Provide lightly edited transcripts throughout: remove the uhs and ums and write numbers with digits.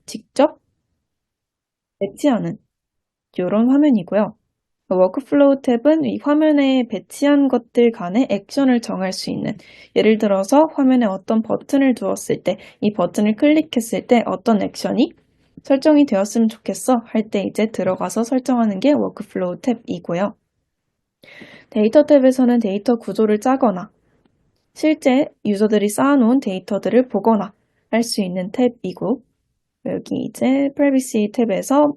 직접 배치하는 이런 화면이고요. 워크플로우 탭은 이 화면에 배치한 것들 간의 액션을 정할 수 있는, 예를 들어서 화면에 어떤 버튼을 두었을 때, 이 버튼을 클릭했을 때 어떤 액션이 설정이 되었으면 좋겠어 할 때 이제 들어가서 설정하는 게 워크플로우 탭이고요. 데이터 탭에서는 데이터 구조를 짜거나 실제 유저들이 쌓아놓은 데이터들을 보거나 할 수 있는 탭이고, 여기 이제 privacy 탭에서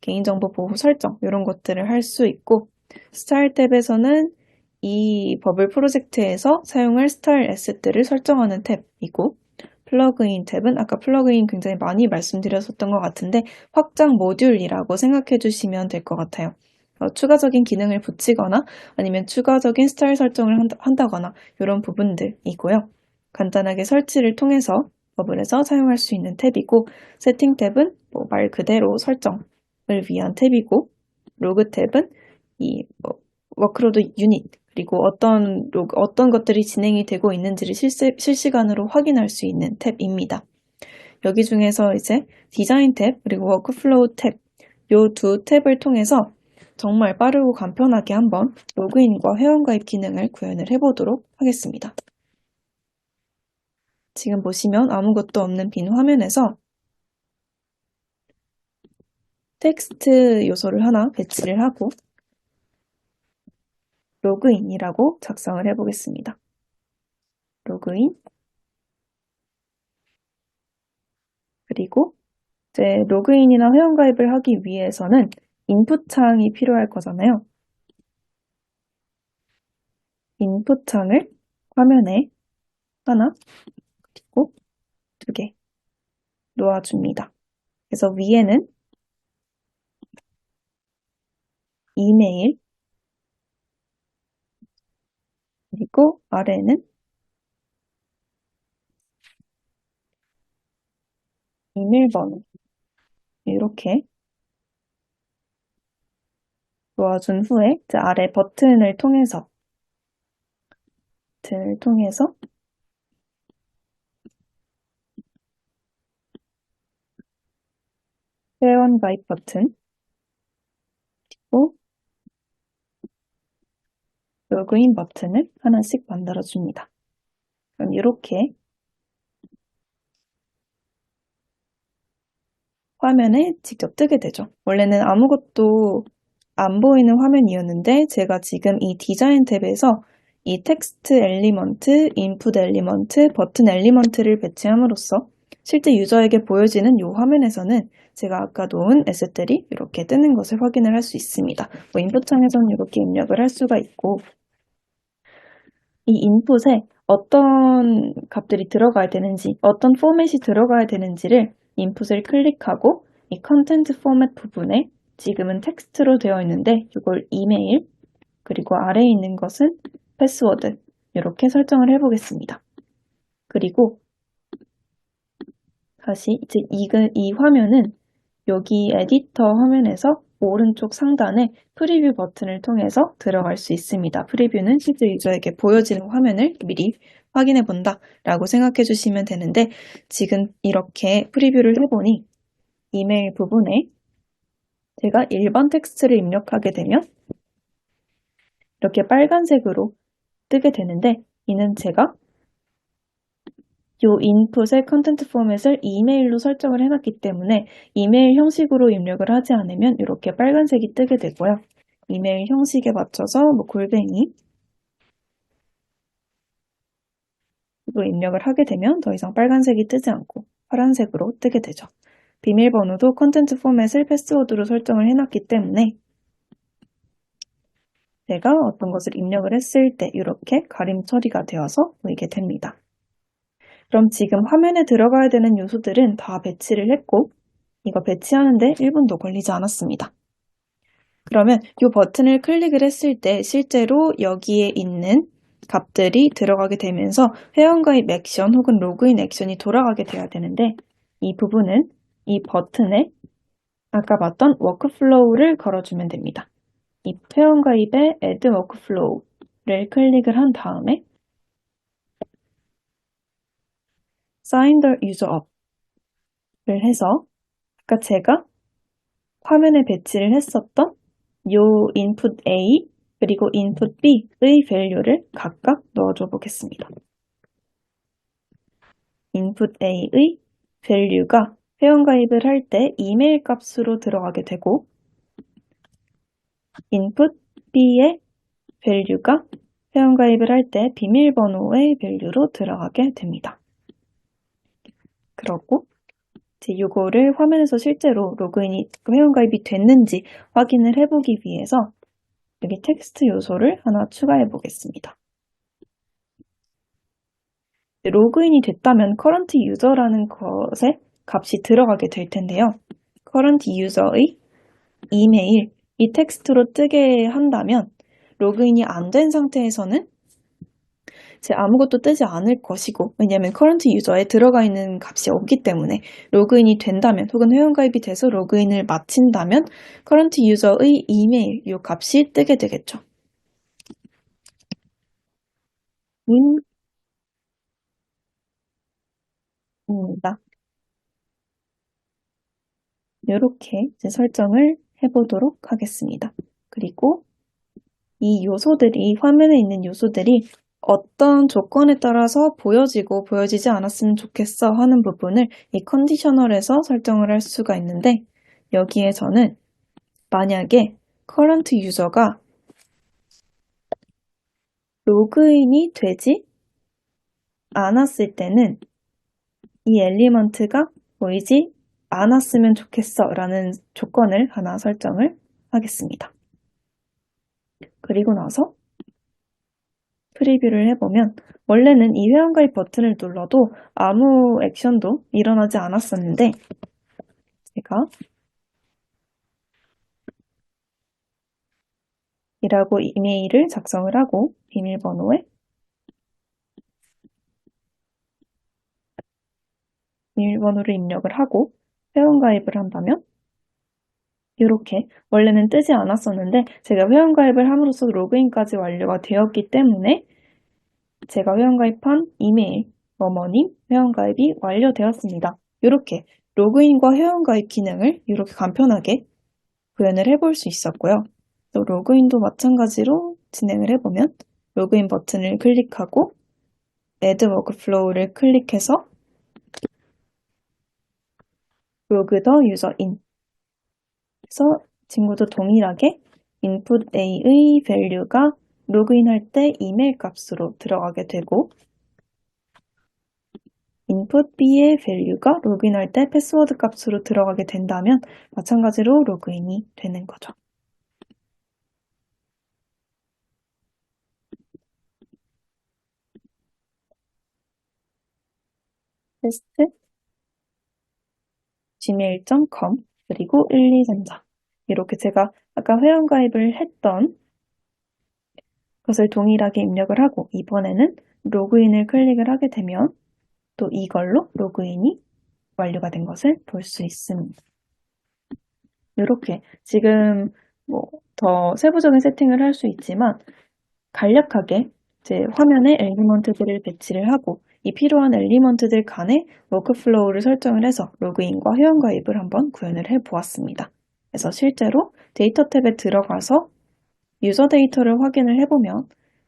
개인정보 보호 설정 이런 것들을 할 수 있고, 스타일 탭에서는 이 버블 프로젝트에서 사용할 스타일 에셋들을 설정하는 탭이고, 플러그인 탭은 아까 플러그인 굉장히 많이 말씀드렸었던 것 같은데 확장 모듈이라고 생각해 주시면 될 것 같아요. 추가적인 기능을 붙이거나 아니면 추가적인 스타일 설정을 한다거나 이런 부분들이고요. 간단하게 설치를 통해서 버블에서 사용할 수 있는 탭이고, 세팅 탭은 말 그대로 설정을 위한 탭이고, 로그 탭은 이 워크로드 유닛 그리고 어떤 것들이 진행이 되고 있는지를 실시간으로 확인할 수 있는 탭입니다. 여기 중에서 이제 디자인 탭 그리고 워크플로우 탭 요 두 탭을 통해서 정말 빠르고 간편하게 한번 로그인과 회원가입 기능을 구현을 해보도록 하겠습니다. 지금 보시면 아무것도 없는 빈 화면에서 텍스트 요소를 하나 배치를 하고 로그인이라고 작성을 해보겠습니다. 로그인, 그리고 이제 로그인이나 회원가입을 하기 위해서는 인풋 창이 필요할 거잖아요. 인풋 창을 화면에 하나, 그리고 두 개 놓아줍니다. 그래서 위에는 이메일, 그리고 아래는 이메일 번호 이렇게 놓아준 후에 이제 아래 버튼을 통해서 회원가입 버튼, 그리고 로그인 버튼을 하나씩 만들어줍니다. 그럼 이렇게 화면에 직접 뜨게 되죠. 원래는 아무것도 안 보이는 화면이었는데 제가 지금 이 디자인 탭에서 이 텍스트 엘리먼트, 인풋 엘리먼트, 버튼 엘리먼트를 배치함으로써 실제 유저에게 보여지는 이 화면에서는 제가 아까 놓은 에셋들이 이렇게 뜨는 것을 확인을 할 수 있습니다. 인풋 창에서는 이렇게 입력을 할 수가 있고, 이 인풋에 어떤 값들이 들어가야 되는지, 어떤 포맷이 들어가야 되는지를 인풋을 클릭하고 이 컨텐트 포맷 부분에 지금은 텍스트로 되어 있는데 이걸 이메일, 그리고 아래에 있는 것은 패스워드 이렇게 설정을 해보겠습니다. 그리고 다시 이제 이 화면은 여기 에디터 화면에서 오른쪽 상단에 프리뷰 버튼을 통해서 들어갈 수 있습니다. 프리뷰는 실제 유저에게 보여지는 화면을 미리 확인해 본다 라고 생각해 주시면 되는데, 지금 이렇게 프리뷰를 해보니 이메일 부분에 제가 일반 텍스트를 입력하게 되면 이렇게 빨간색으로 뜨게 되는데, 이는 제가 이 인풋의 컨텐트 포맷을 이메일로 설정을 해놨기 때문에 이메일 형식으로 입력을 하지 않으면 이렇게 빨간색이 뜨게 되고요. 이메일 형식에 맞춰서 골뱅이 로 입력을 하게 되면 더 이상 빨간색이 뜨지 않고 파란색으로 뜨게 되죠. 비밀번호도 컨텐트 포맷을 패스워드로 설정을 해놨기 때문에 내가 어떤 것을 입력을 했을 때 이렇게 가림 처리가 되어서 보이게 됩니다. 그럼 지금 화면에 들어가야 되는 요소들은 다 배치를 했고, 이거 배치하는데 1분도 걸리지 않았습니다. 그러면 이 버튼을 클릭을 했을 때 실제로 여기에 있는 값들이 들어가게 되면서 회원가입 액션 혹은 로그인 액션이 돌아가게 돼야 되는데, 이 부분은 이 버튼에 아까 봤던 워크플로우를 걸어주면 됩니다. 이 회원가입에 Add Workflow를 클릭을 한 다음에 Sign the User Up 해서 아까 제가 화면에 배치를 했었던 요 input A 그리고 input B의 밸류를 각각 넣어줘 보겠습니다. input A의 밸류가 회원가입을 할 때 이메일 값으로 들어가게 되고 input B의 밸류가 회원가입을 할 때 비밀번호의 밸류로 들어가게 됩니다. 그렇고 이제 이거를 화면에서 실제로 로그인이 회원가입이 됐는지 확인을 해보기 위해서 여기 텍스트 요소를 하나 추가해 보겠습니다. 로그인이 됐다면 current user라는 것에 값이 들어가게 될 텐데요. current user의 이메일, 이 텍스트로 뜨게 한다면 로그인이 안 된 상태에서는 이제 아무것도 뜨지 않을 것이고, 왜냐하면 current user에 들어가 있는 값이 없기 때문에 로그인이 된다면 혹은 회원가입이 돼서 로그인을 마친다면 current user의 이메일 이 값이 뜨게 되겠죠. 입니다. 이렇게 이제 설정을 해보도록 하겠습니다. 그리고 이 요소들이, 화면에 있는 요소들이 어떤 조건에 따라서 보여지고 보여지지 않았으면 좋겠어 하는 부분을 이 컨디셔널에서 설정을 할 수가 있는데, 여기에서는 만약에 current user가 로그인이 되지 않았을 때는 이 엘리먼트가 보이지 않았으면 좋겠어 라는 조건을 하나 설정을 하겠습니다. 그리고 나서 프리뷰를 해보면 원래는 이 회원가입 버튼을 눌러도 아무 액션도 일어나지 않았었는데 제가 이라고 이메일을 작성을 하고 비밀번호를 입력을 하고 회원가입을 한다면 이렇게 원래는 뜨지 않았었는데 제가 회원가입을 함으로써 로그인까지 완료가 되었기 때문에 제가 회원가입한 이메일 어머님 회원가입이 완료되었습니다. 이렇게 로그인과 회원가입 기능을 이렇게 간편하게 구현을 해볼 수 있었고요. 또 로그인도 마찬가지로 진행을 해보면 로그인 버튼을 클릭하고 Add Workflow를 클릭해서 Log the User In 그래서 친구도 동일하게 input A의 value가 로그인할 때 이메일 값으로 들어가게 되고 input B의 value가 로그인할 때 패스워드 값으로 들어가게 된다면 마찬가지로 로그인이 되는 거죠. 테스트 gmail.com 그리고 1234 이렇게 제가 아까 회원가입을 했던 것을 동일하게 입력을 하고 이번에는 로그인을 클릭을 하게 되면 또 이걸로 로그인이 완료가 된 것을 볼 수 있습니다. 이렇게 지금 더 세부적인 세팅을 할 수 있지만 간략하게 이제 화면에 엘리먼트들을 배치를 하고 이 필요한 엘리먼트들 간의 워크플로우를 설정을 해서 로그인과 회원가입을 한번 구현을 해보았습니다. 그래서 실제로 데이터 탭에 들어가서 유저 데이터를 확인을 해보면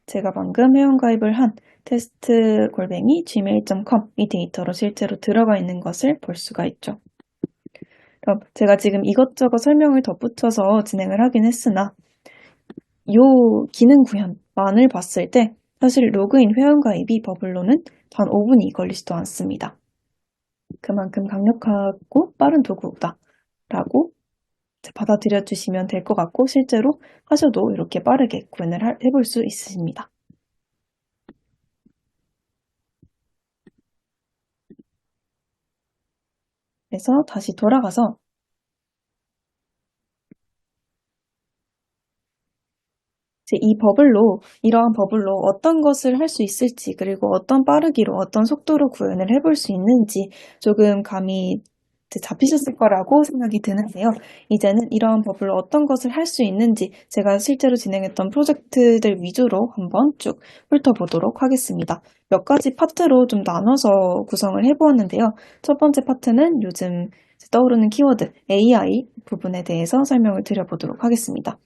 제가 방금 회원가입을 한 테스트 골뱅이 gmail.com 이 데이터로 실제로 들어가 있는 것을 볼 수가 있죠. 그럼 제가 지금 이것저것 설명을 덧붙여서 진행을 하긴 했으나 이 기능 구현만을 봤을 때 사실 로그인 회원가입이 버블로는 단 5분이 걸리지도 않습니다. 그만큼 강력하고 빠른 도구다라고 받아들여 주시면 될 것 같고 실제로 하셔도 이렇게 빠르게 구현을 해볼 수 있으십니다. 그래서 다시 돌아가서 이 버블로, 이러한 버블로 어떤 것을 할 수 있을지, 그리고 어떤 빠르기로, 어떤 속도로 구현을 해볼 수 있는지 조금 감이 잡히셨을 거라고 생각이 드는데요. 이제는 이러한 버블로 어떤 것을 할 수 있는지 제가 실제로 진행했던 프로젝트들 위주로 한번 쭉 훑어보도록 하겠습니다. 몇 가지 파트로 좀 나눠서 구성을 해보았는데요. 첫 번째 파트는 요즘 떠오르는 키워드 AI 부분에 대해서 설명을 드려보도록 하겠습니다.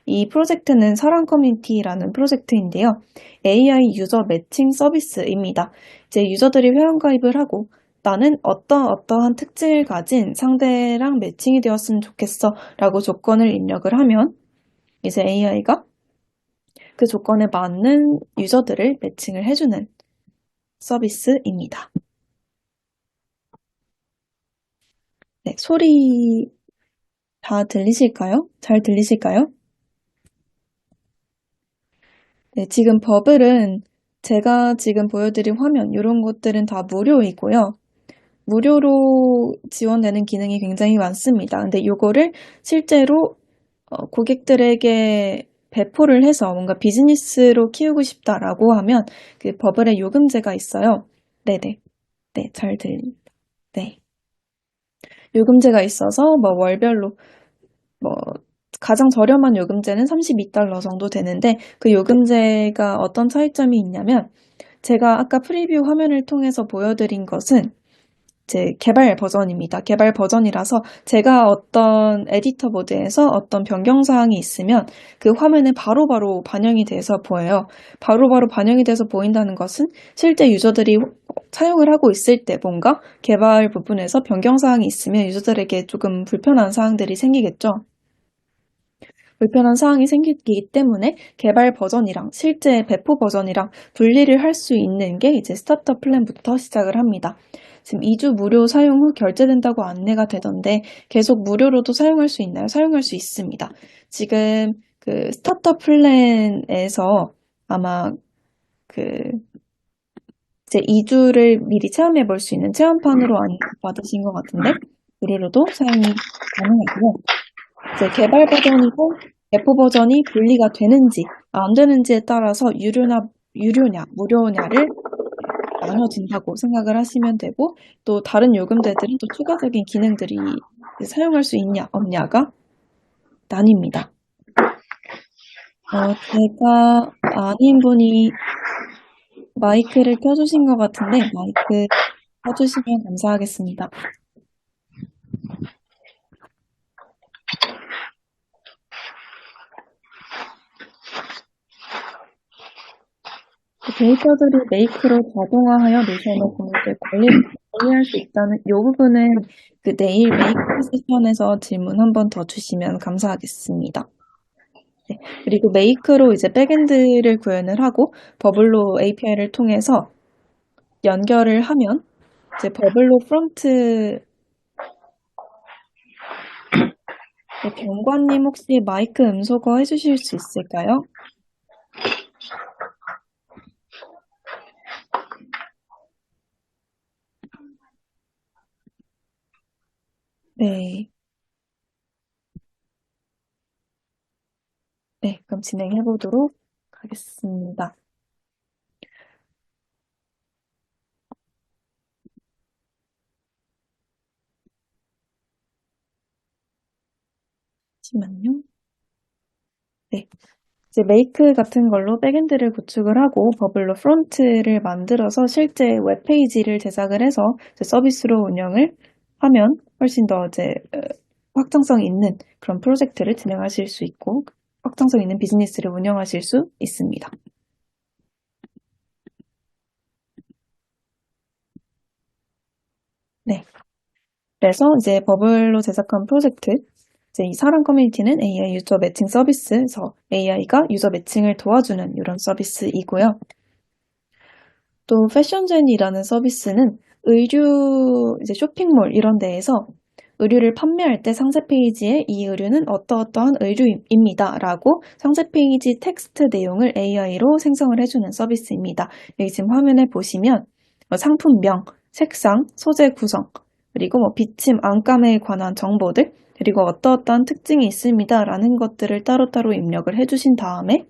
이 프로젝트는 사랑 커뮤니티라는 프로젝트인데요. AI 유저 매칭 서비스입니다. 이제 유저들이 회원가입을 하고 나는 어떠한 특징을 가진 상대랑 매칭이 되었으면 좋겠어 라고 조건을 입력을 하면 이제 AI가 그 조건에 맞는 유저들을 매칭을 해주는 서비스입니다. 네, 소리 다 들리실까요? 잘 들리실까요? 네, 지금 버블은 제가 지금 보여드린 화면 이런 것들은 다 무료이고요. 무료로 지원되는 기능이 굉장히 많습니다. 근데 이거를 실제로 고객들에게 배포를 해서 뭔가 비즈니스로 키우고 싶다라고 하면 그 버블에 요금제가 있어요. 네네. 네, 잘 들립니다. 네. 요금제가 있어서 뭐 월별로 뭐 가장 저렴한 요금제는 32달러 정도 되는데 그 요금제가 어떤 차이점이 있냐면 제가 아까 프리뷰 화면을 통해서 보여드린 것은 제 개발 버전입니다. 개발 버전이라서 제가 어떤 에디터 모드에서 어떤 변경 사항이 있으면 그 화면에 바로바로 반영이 돼서 보여요. 바로바로 반영이 돼서 보인다는 것은 실제 유저들이 사용을 하고 있을 때 뭔가 개발 부분에서 변경 사항이 있으면 유저들에게 조금 불편한 사항들이 생기겠죠. 불편한 사항이 생기기 때문에 개발 버전이랑 실제 배포 버전이랑 분리를 할 수 있는 게 이제 스타터 플랜부터 시작을 합니다. 지금 2주 무료 사용 후 결제된다고 안내가 되던데 계속 무료로도 사용할 수 있나요? 사용할 수 있습니다. 지금 그 스타터 플랜에서 아마 그 이제 2주를 미리 체험해 볼 수 있는 체험판으로 받으신 것 같은데 무료로도 사용이 가능하고요. 이제 개발 버전이고 배포 버전이 분리가 되는지 안 되는지에 따라서 유료냐, 무료냐를 나눠진다고 생각을 하시면 되고 또 다른 요금제들은 또 추가적인 기능들이 사용할 수 있냐, 없냐가 나뉩니다. 제가 아닌 분이 마이크를 켜주신 것 같은데 마이크 켜주시면 감사하겠습니다. 데이터들이 메이크로 자동화하여 노션의 공유를 관리할 수 있다는 이 부분은 그 내일 메이크 세션에서 질문 한 번 더 주시면 감사하겠습니다. 네, 그리고 메이크로 이제 백엔드를 구현을 하고 버블로 API를 통해서 연결을 하면 이제 버블로 프론트 병관님 혹시 마이크 음소거 해주실 수 있을까요? 네. 네, 그럼 진행해 보도록 하겠습니다. 잠시만요. 네. 이제 메이크 같은 걸로 백엔드를 구축을 하고 버블로 프론트를 만들어서 실제 웹페이지를 제작을 해서 서비스로 운영을 하면 훨씬 더 확장성 있는 그런 프로젝트를 진행하실 수 있고 확장성 있는 비즈니스를 운영하실 수 있습니다. 네. 그래서 이제 버블로 제작한 프로젝트 이제 이 사람 커뮤니티는 AI 유저 매칭 서비스에서 AI가 유저 매칭을 도와주는 이런 서비스이고요. 또 패션젠이라는 서비스는 의류 이제 쇼핑몰 이런 데에서 의류를 판매할 때 상세 페이지에 이 의류는 어떠어떠한 의류입니다 라고 상세 페이지 텍스트 내용을 AI로 생성을 해주는 서비스입니다. 여기 지금 화면에 보시면 상품명, 색상, 소재 구성, 그리고 뭐 비침, 안감에 관한 정보들, 그리고 어떠어떠한 특징이 있습니다 라는 것들을 따로따로 입력을 해주신 다음에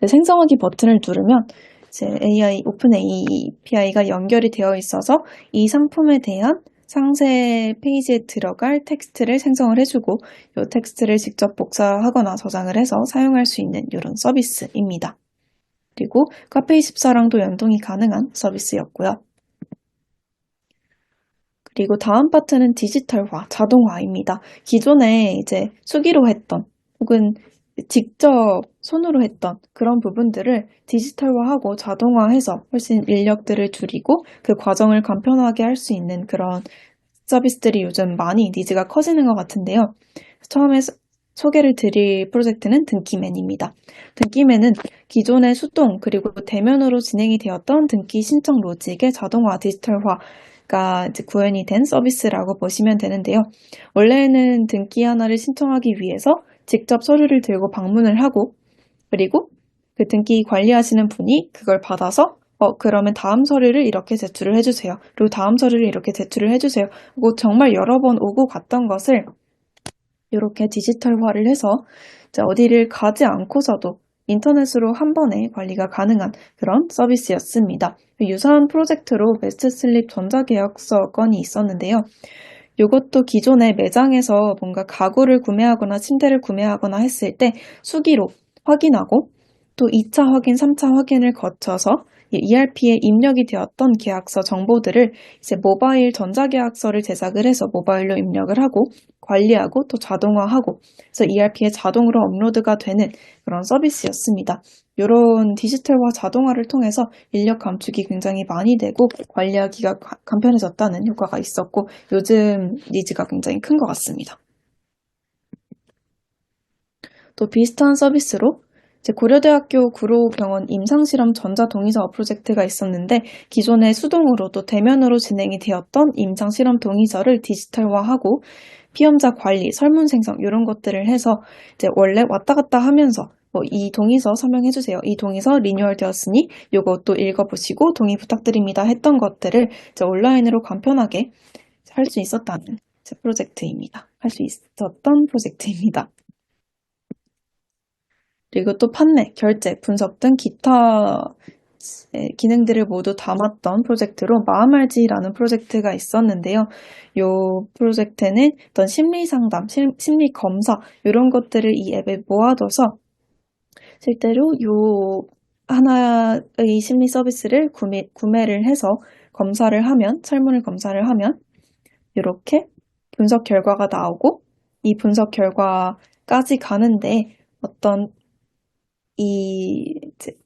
생성하기 버튼을 누르면 이제 AI, 오픈 API가 연결이 되어 있어서 이 상품에 대한 상세 페이지에 들어갈 텍스트를 생성을 해주고 이 텍스트를 직접 복사하거나 저장을 해서 사용할 수 있는 이런 서비스입니다. 그리고 카페24랑도 연동이 가능한 서비스였고요. 그리고 다음 파트는 디지털화, 자동화입니다. 기존에 이제 수기로 했던 혹은 직접 손으로 했던 그런 부분들을 디지털화하고 자동화해서 훨씬 인력들을 줄이고 그 과정을 간편하게 할 수 있는 그런 서비스들이 요즘 많이 니즈가 커지는 것 같은데요. 처음에 소개를 드릴 프로젝트는 등기맨입니다. 등기맨은 기존의 수동 그리고 대면으로 진행이 되었던 등기 신청 로직의 자동화 디지털화가 이제 구현이 된 서비스라고 보시면 되는데요. 원래는 등기 하나를 신청하기 위해서 직접 서류를 들고 방문을 하고 그리고 그 등기 관리하시는 분이 그걸 받아서 그러면 다음 서류를 이렇게 제출을 해주세요. 그리고 다음 서류를 이렇게 제출을 해주세요. 그리고 정말 여러 번 오고 갔던 것을 이렇게 디지털화를 해서 이제 어디를 가지 않고서도 인터넷으로 한 번에 관리가 가능한 그런 서비스였습니다. 유사한 프로젝트로 베스트슬립 전자계약서 건이 있었는데요. 이것도 기존의 매장에서 뭔가 가구를 구매하거나 침대를 구매하거나 했을 때 수기로 확인하고 또 2차 확인, 3차 확인을 거쳐서 ERP에 입력이 되었던 계약서 정보들을 이제 모바일 전자계약서를 제작을 해서 모바일로 입력을 하고 관리하고 또 자동화하고 그래서 ERP에 자동으로 업로드가 되는 그런 서비스였습니다. 이런 디지털화 자동화를 통해서 인력 감축이 굉장히 많이 되고 관리하기가 간편해졌다는 효과가 있었고 요즘 니즈가 굉장히 큰 것 같습니다. 또 비슷한 서비스로 이제 고려대학교 구로병원 임상실험 전자동의서 프로젝트가 있었는데 기존의 수동으로 또 대면으로 진행이 되었던 임상실험 동의서를 디지털화하고 피험자 관리, 설문 생성 이런 것들을 해서 이제 원래 왔다 갔다 하면서 이 동의서 서명해주세요. 이 동의서 리뉴얼 되었으니 요거 또 읽어보시고 동의 부탁드립니다 했던 것들을 이제 온라인으로 간편하게 할 수 있었다는 프로젝트입니다. 할 수 있었던 프로젝트입니다. 그리고 또 판매, 결제, 분석 등 기타 기능들을 모두 담았던 프로젝트로 마음알지라는 프로젝트가 있었는데요. 이 프로젝트는 어떤 심리 상담, 심리 검사 이런 것들을 이 앱에 모아둬서 실제로 이 하나의 심리 서비스를 구매를 해서 검사를 하면, 설문을 검사를 하면 이렇게 분석 결과가 나오고 이 분석 결과까지 가는데 어떤 이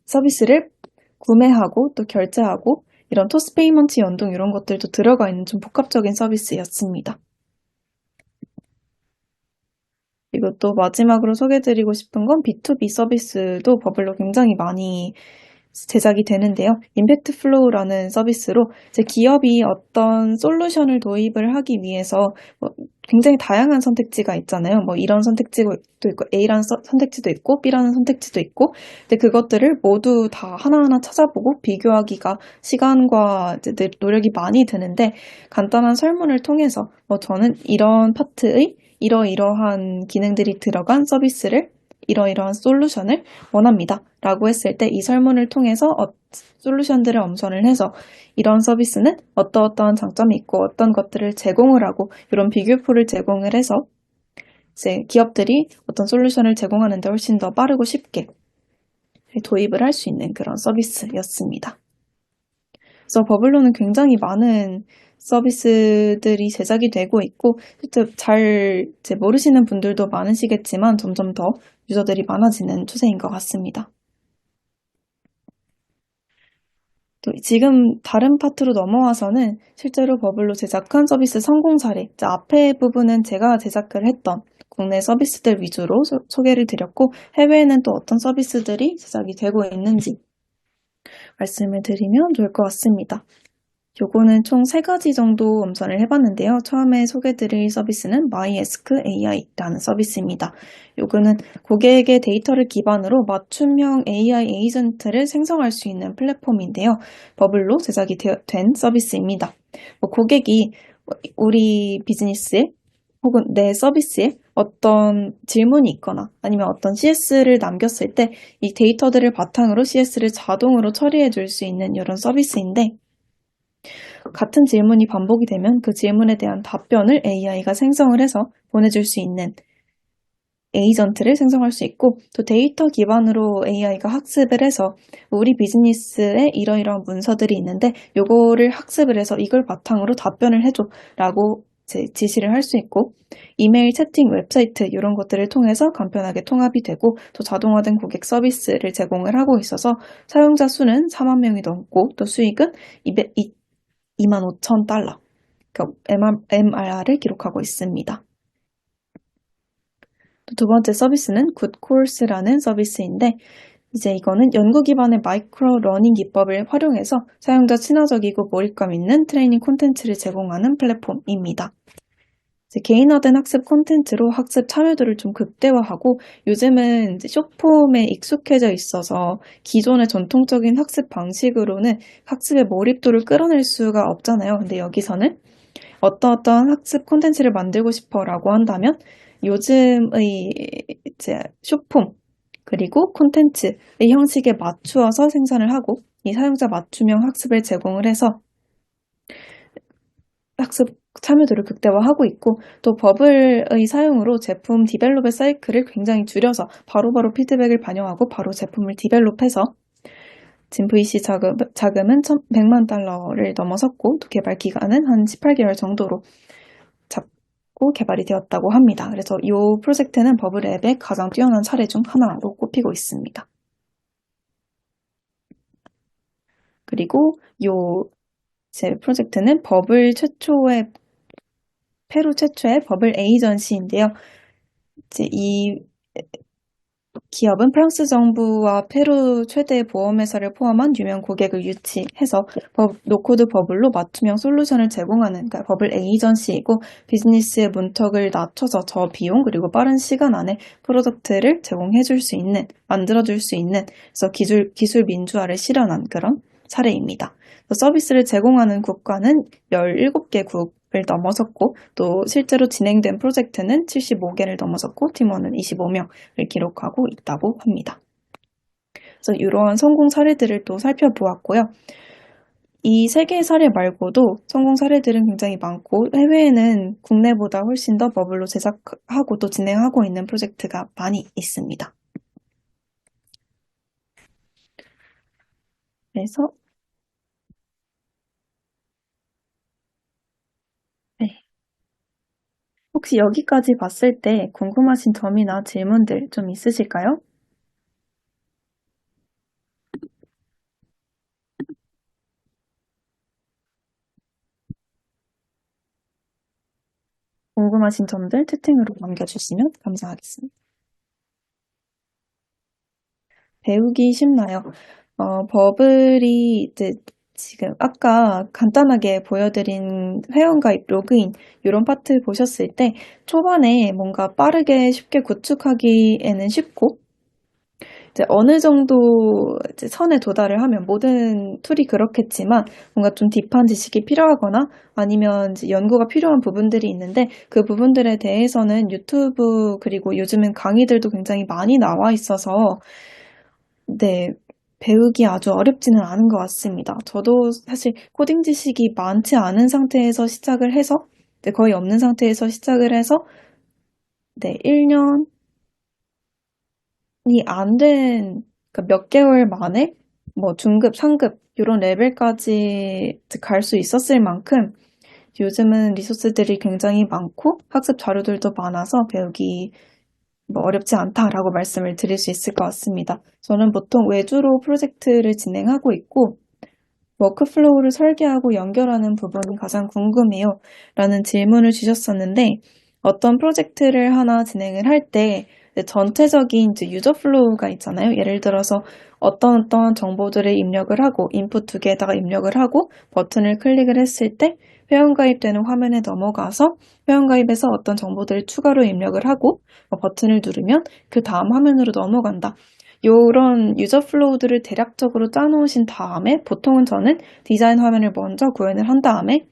서비스를 구매하고 또 결제하고 이런 토스 페이먼트 연동 이런 것들도 들어가 있는 좀 복합적인 서비스였습니다. 그리고 또 마지막으로 소개해드리고 싶은 건 B2B 서비스도 버블로 굉장히 많이 제작이 되는데요. 임팩트 플로우라는 서비스로 이제 기업이 어떤 솔루션을 도입을 하기 위해서 굉장히 다양한 선택지가 있잖아요. 이런 선택지도 있고 A라는 선택지도 있고 B라는 선택지도 있고 근데 그것들을 모두 다 하나하나 찾아보고 비교하기가 시간과 이제 노력이 많이 드는데 간단한 설문을 통해서 저는 이런 파트의 이러이러한 기능들이 들어간 서비스를 이러이러한 솔루션을 원합니다. 라고 했을 때 이 설문을 통해서 솔루션들을 엄선을 해서 이런 서비스는 어떠어떠한 장점이 있고 어떤 것들을 제공을 하고 이런 비교표를 제공을 해서 이제 기업들이 어떤 솔루션을 제공하는데 훨씬 더 빠르고 쉽게 도입을 할 수 있는 그런 서비스였습니다. 그래서 버블로는 굉장히 많은 서비스들이 제작이 되고 있고 실제 잘 모르시는 분들도 많으시겠지만 점점 더 유저들이 많아지는 추세인 것 같습니다. 또 지금 다른 파트로 넘어와서는 실제로 버블로 제작한 서비스 성공 사례, 앞에 부분은 제가 제작을 했던 국내 서비스들 위주로 소개를 드렸고 해외에는 또 어떤 서비스들이 제작이 되고 있는지 말씀을 드리면 좋을 것 같습니다. 요거는 총 3가지 정도 엄선을 해봤는데요. 처음에 소개드릴 서비스는 MyAsk AI라는 서비스입니다. 요거는 고객의 데이터를 기반으로 맞춤형 AI 에이전트를 생성할 수 있는 플랫폼인데요. 버블로 제작이 된 서비스입니다. 고객이 우리 비즈니스에 혹은 내 서비스에 어떤 질문이 있거나 아니면 어떤 CS를 남겼을 때 이 데이터들을 바탕으로 CS를 자동으로 처리해 줄 수 있는 이런 서비스인데 같은 질문이 반복이 되면 그 질문에 대한 답변을 AI가 생성을 해서 보내줄 수 있는 에이전트를 생성할 수 있고, 또 데이터 기반으로 AI가 학습을 해서 우리 비즈니스에 이러이러한 문서들이 있는데 요거를 학습을 해서 이걸 바탕으로 답변을 해줘 라고 지시를 할 수 있고, 이메일, 채팅, 웹사이트 이런 것들을 통해서 간편하게 통합이 되고, 또 자동화된 고객 서비스를 제공을 하고 있어서 사용자 수는 4만 명이 넘고, 또 수익은 2만 5천 달러, 그러니까 MRR을 기록하고 있습니다. 또 두 번째 서비스는 굿코스라는 서비스인데, 이제 이거는 연구 기반의 마이크로 러닝 기법을 활용해서 사용자 친화적이고 몰입감 있는 트레이닝 콘텐츠를 제공하는 플랫폼입니다. 이제 개인화된 학습 콘텐츠로 학습 참여도를 좀 극대화하고, 요즘은 이제 숏폼에 익숙해져 있어서 기존의 전통적인 학습 방식으로는 학습의 몰입도를 끌어낼 수가 없잖아요. 근데 여기서는 어떤 학습 콘텐츠를 만들고 싶어라고 한다면 요즘의 이제 숏폼 그리고 콘텐츠의 형식에 맞추어서 생산을 하고, 이 사용자 맞춤형 학습을 제공을 해서 학습 참여도를 극대화하고 있고, 또 버블의 사용으로 제품 디벨롭의 사이클을 굉장히 줄여서 바로바로 피드백을 반영하고 바로 제품을 디벨롭해서 지금 VC 자금은 100만 달러를 넘어섰고, 또 개발 기간은 한 18개월 정도로 잡고 개발이 되었다고 합니다. 그래서 이 프로젝트는 버블 앱의 가장 뛰어난 사례 중 하나로 꼽히고 있습니다. 그리고 제 프로젝트는 페루 최초의 버블 에이전시인데요. 이제 이 기업은 프랑스 정부와 페루 최대 보험회사를 포함한 유명 고객을 유치해서 노코드 버블로 맞춤형 솔루션을 제공하는, 그러니까 버블 에이전시이고, 비즈니스의 문턱을 낮춰서 저비용 그리고 빠른 시간 안에 프로덕트를 만들어줄 수 있는, 그래서 기술 민주화를 실현한 그런 사례입니다. 서비스를 제공하는 국가는 17개국을 넘어섰고, 또 실제로 진행된 프로젝트는 75개를 넘어섰고, 팀원은 25명을 기록하고 있다고 합니다. 그래서 이러한 성공 사례들을 또 살펴보았고요. 이 세 개의 사례 말고도 성공 사례들은 굉장히 많고, 해외에는 국내보다 훨씬 더 버블로 제작하고 또 진행하고 있는 프로젝트가 많이 있습니다. 그래서 네. 혹시 여기까지 봤을 때 궁금하신 점이나 질문들 좀 있으실까요? 궁금하신 점들 채팅으로 남겨주시면 감사하겠습니다. 배우기 쉽나요? 버블이 이제 지금 아까 간단하게 보여드린 회원가입, 로그인 이런 파트 보셨을 때 초반에 뭔가 빠르게 쉽게 구축하기에는 쉽고, 이제 어느 정도 이제 선에 도달을 하면 모든 툴이 그렇겠지만 뭔가 좀 딥한 지식이 필요하거나 아니면 이제 연구가 필요한 부분들이 있는데, 그 부분들에 대해서는 유튜브 그리고 요즘은 강의들도 굉장히 많이 나와 있어서 네, 배우기 아주 어렵지는 않은 것 같습니다. 저도 사실 코딩 지식이 많지 않은 상태에서 시작을 해서, 네, 거의 없는 상태에서 시작을 해서, 네, 1년이 안 된, 그몇 개월 만에 뭐 중급, 상급, 이런 레벨까지 갈 수 있었을 만큼 요즘은 리소스들이 굉장히 많고 학습 자료들도 많아서 배우기 뭐 어렵지 않다라고 말씀을 드릴 수 있을 것 같습니다. 저는 보통 외주로 프로젝트를 진행하고 있고, 워크플로우를 설계하고 연결하는 부분이 가장 궁금해요. 라는 질문을 주셨었는데, 어떤 프로젝트를 하나 진행을 할 때 전체적인 이제 유저 플로우가 있잖아요. 예를 들어서 어떤 정보들을 입력을 하고 인풋 두 개에다가 입력을 하고 버튼을 클릭을 했을 때 회원가입되는 화면에 넘어가서 회원가입에서 어떤 정보들을 추가로 입력을 하고 버튼을 누르면 그 다음 화면으로 넘어간다. 이런 유저 플로우들을 대략적으로 짜놓으신 다음에 보통은 저는 디자인 화면을 먼저 구현을 한 다음에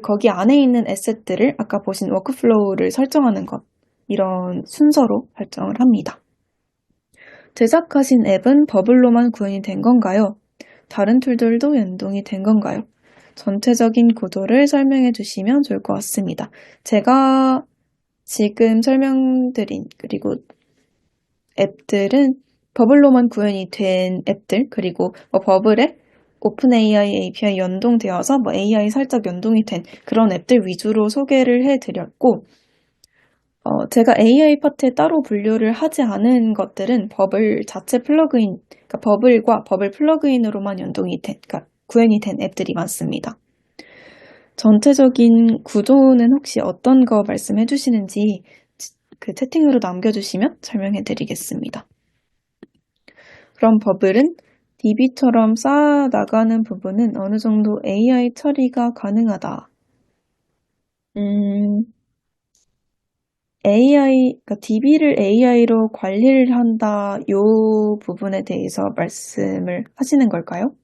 거기 안에 있는 에셋들을 아까 보신 워크플로우를 설정하는 것, 이런 순서로 설정을 합니다. 제작하신 앱은 버블로만 구현이 된 건가요? 다른 툴들도 연동이 된 건가요? 전체적인 구도를 설명해 주시면 좋을 것 같습니다. 제가 지금 설명드린 그리고 앱들은 버블로만 구현이 된 앱들 그리고 버블에 오픈 AI API 연동되어서 AI 살짝 연동이 된 그런 앱들 위주로 소개를 해드렸고 제가 AI 파트에 따로 분류를 하지 않은 것들은 버블 자체 플러그인, 그러니까 버블과 버블 플러그인으로만 그러니까 구현이 된 앱들이 많습니다. 전체적인 구조는 혹시 어떤 거 말씀해 주시는지 그 채팅으로 남겨주시면 설명해 드리겠습니다. 그럼 버블은 DB처럼 쌓아 나가는 부분은 어느 정도 AI 처리가 가능하다. 그러니까 DB를 AI로 관리를 한다, 요 부분에 대해서 말씀을 하시는 걸까요?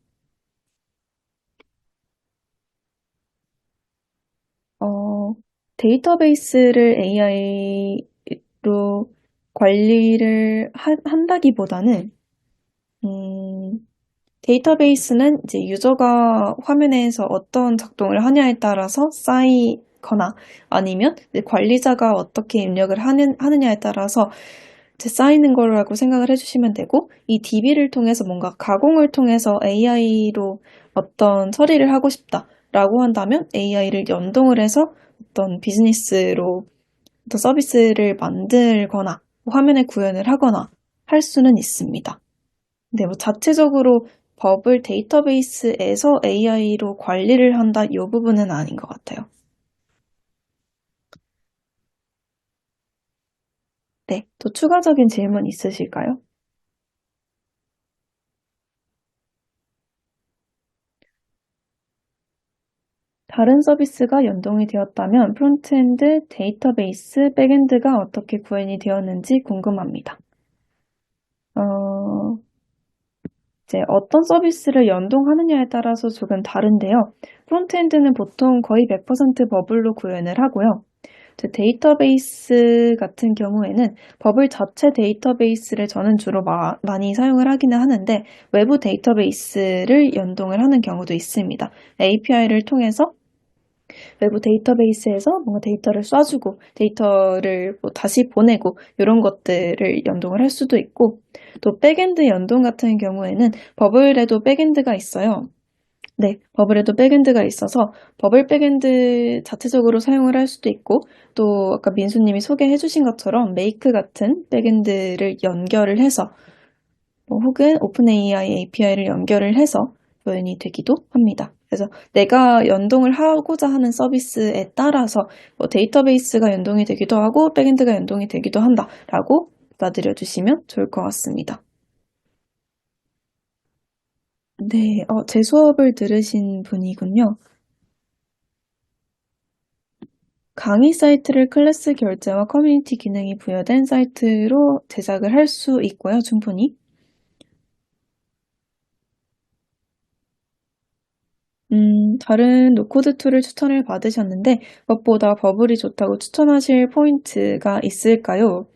데이터베이스를 AI로 관리를 한다기보다는, 데이터베이스는 이제 유저가 화면에서 어떤 작동을 하냐에 따라서 쌓이거나 아니면 관리자가 어떻게 입력을 하느냐에 따라서 이제 쌓이는 거라고 생각을 해주시면 되고, 이 DB를 통해서 뭔가 가공을 통해서 AI로 어떤 처리를 하고 싶다라고 한다면 AI를 연동을 해서 어떤 비즈니스로 어떤 서비스를 만들거나 화면에 구현을 하거나 할 수는 있습니다. 네, 자체적으로 버블 데이터베이스에서 AI로 관리를 한다, 이 부분은 아닌 것 같아요. 네, 또 추가적인 질문 있으실까요? 다른 서비스가 연동이 되었다면 프론트엔드, 데이터베이스, 백엔드가 어떻게 구현이 되었는지 궁금합니다. 어, 이제 어떤 서비스를 연동하느냐에 따라서 조금 다른데요. 프론트엔드는 보통 거의 100% 버블로 구현을 하고요. 데이터베이스 같은 경우에는 버블 자체 데이터베이스를 저는 주로 많이 사용을 하기는 하는데 외부 데이터베이스를 연동을 하는 경우도 있습니다. API를 통해서 외부 데이터베이스에서 뭔가 데이터를 쏴주고 데이터를 다시 보내고 이런 것들을 연동을 할 수도 있고 또 백엔드 연동 같은 경우에는 버블에도 백엔드가 있어요. 네, 버블에도 백엔드가 있어서 버블 백엔드 자체적으로 사용을 할 수도 있고 또 아까 민수님이 소개해 주신 것처럼 메이크 같은 백엔드를 연결을 해서 혹은 오픈AI API를 연결을 해서 구현이 되기도 합니다. 그래서 내가 연동을 하고자 하는 서비스에 따라서 데이터베이스가 연동이 되기도 하고 백엔드가 연동이 되기도 한다라고 받아들여 주시면 좋을 것 같습니다. 네, 제 수업을 들으신 분이군요. 강의 사이트를 클래스 결제와 커뮤니티 기능이 부여된 사이트로 제작을 할 수 있고요, 충분히. 다른 노코드 툴을 추천을 받으셨는데, 무엇보다 버블이 좋다고 추천하실 포인트가 있을까요?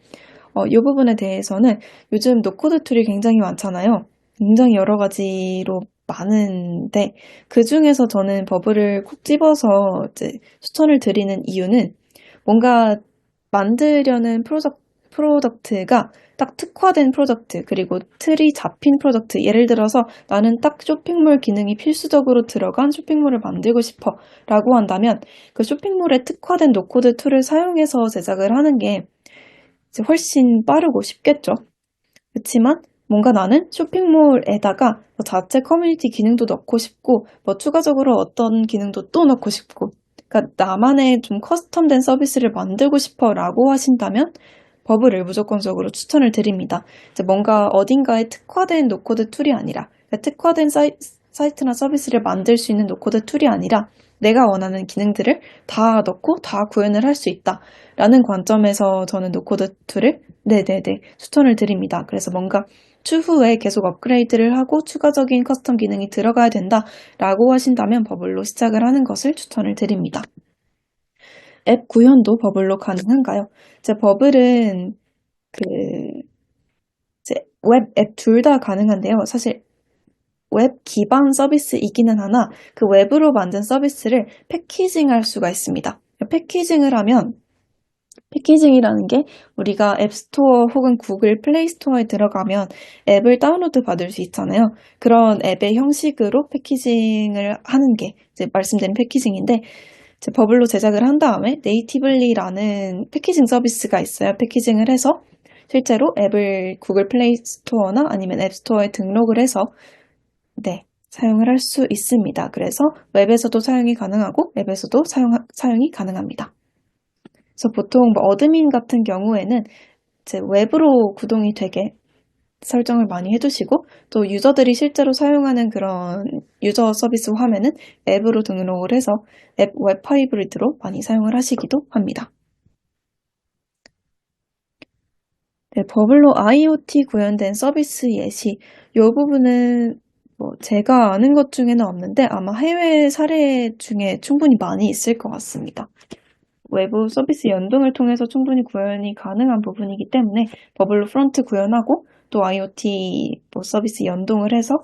이 부분에 대해서는 요즘 노코드 툴이 굉장히 많잖아요. 굉장히 여러 가지로 많은데, 그 중에서 저는 버블을 콕 집어서 이제 추천을 드리는 이유는 뭔가 만들려는 프로덕트가 딱 특화된 프로덕트, 그리고 틀이 잡힌 프로덕트. 예를 들어서 나는 딱 쇼핑몰 기능이 필수적으로 들어간 쇼핑몰을 만들고 싶어 라고 한다면 그 쇼핑몰에 특화된 노코드 툴을 사용해서 제작을 하는 게 이제 훨씬 빠르고 쉽겠죠. 그렇지만 뭔가 나는 쇼핑몰에다가 자체 커뮤니티 기능도 넣고 싶고 추가적으로 어떤 기능도 또 넣고 싶고 그러니까 나만의 좀 커스텀된 서비스를 만들고 싶어 라고 하신다면 버블을 무조건적으로 추천을 드립니다. 이제 뭔가 어딘가에 특화된 노코드 툴이 아니라 그러니까 특화된 사이트나 서비스를 만들 수 있는 노코드 툴이 아니라 내가 원하는 기능들을 다 넣고 다 구현을 할 수 있다라는 관점에서 저는 노코드 툴을 네네네 추천을 드립니다. 그래서 뭔가 추후에 계속 업그레이드를 하고 추가적인 커스텀 기능이 들어가야 된다라고 하신다면 버블로 시작을 하는 것을 추천을 드립니다. 앱 구현도 버블로 가능한가요? 이제 버블은 그 이제 웹 앱 둘 다 가능한데요. 사실 웹 기반 서비스이기는 하나 그 웹으로 만든 서비스를 패키징할 수가 있습니다. 패키징을 하면 패키징이라는 게 우리가 앱스토어 혹은 구글 플레이 스토어에 들어가면 앱을 다운로드 받을 수 있잖아요. 그런 앱의 형식으로 패키징을 하는 게 이제 말씀드린 패키징인데 이제 버블로 제작을 한 다음에 네이티블리라는 패키징 서비스가 있어요. 패키징을 해서 실제로 앱을 구글 플레이 스토어나 아니면 앱 스토어에 등록을 해서 네, 사용을 할 수 있습니다. 그래서 웹에서도 사용이 가능하고 앱에서도 사용이 가능합니다. 그래서 보통 뭐 어드민 같은 경우에는 이제 웹으로 구동이 되게 설정을 많이 해두시고 또 유저들이 실제로 사용하는 그런 유저 서비스 화면은 앱으로 등록을 해서 앱 웹 하이브리드로 많이 사용을 하시기도 합니다. 네, 버블로 IoT 구현된 서비스 예시. 이 부분은 뭐 제가 아는 것 중에는 없는데 아마 해외 사례 중에 충분히 많이 있을 것 같습니다. 외부 서비스 연동을 통해서 충분히 구현이 가능한 부분이기 때문에 버블로 프론트 구현하고 또 IoT 뭐 서비스 연동을 해서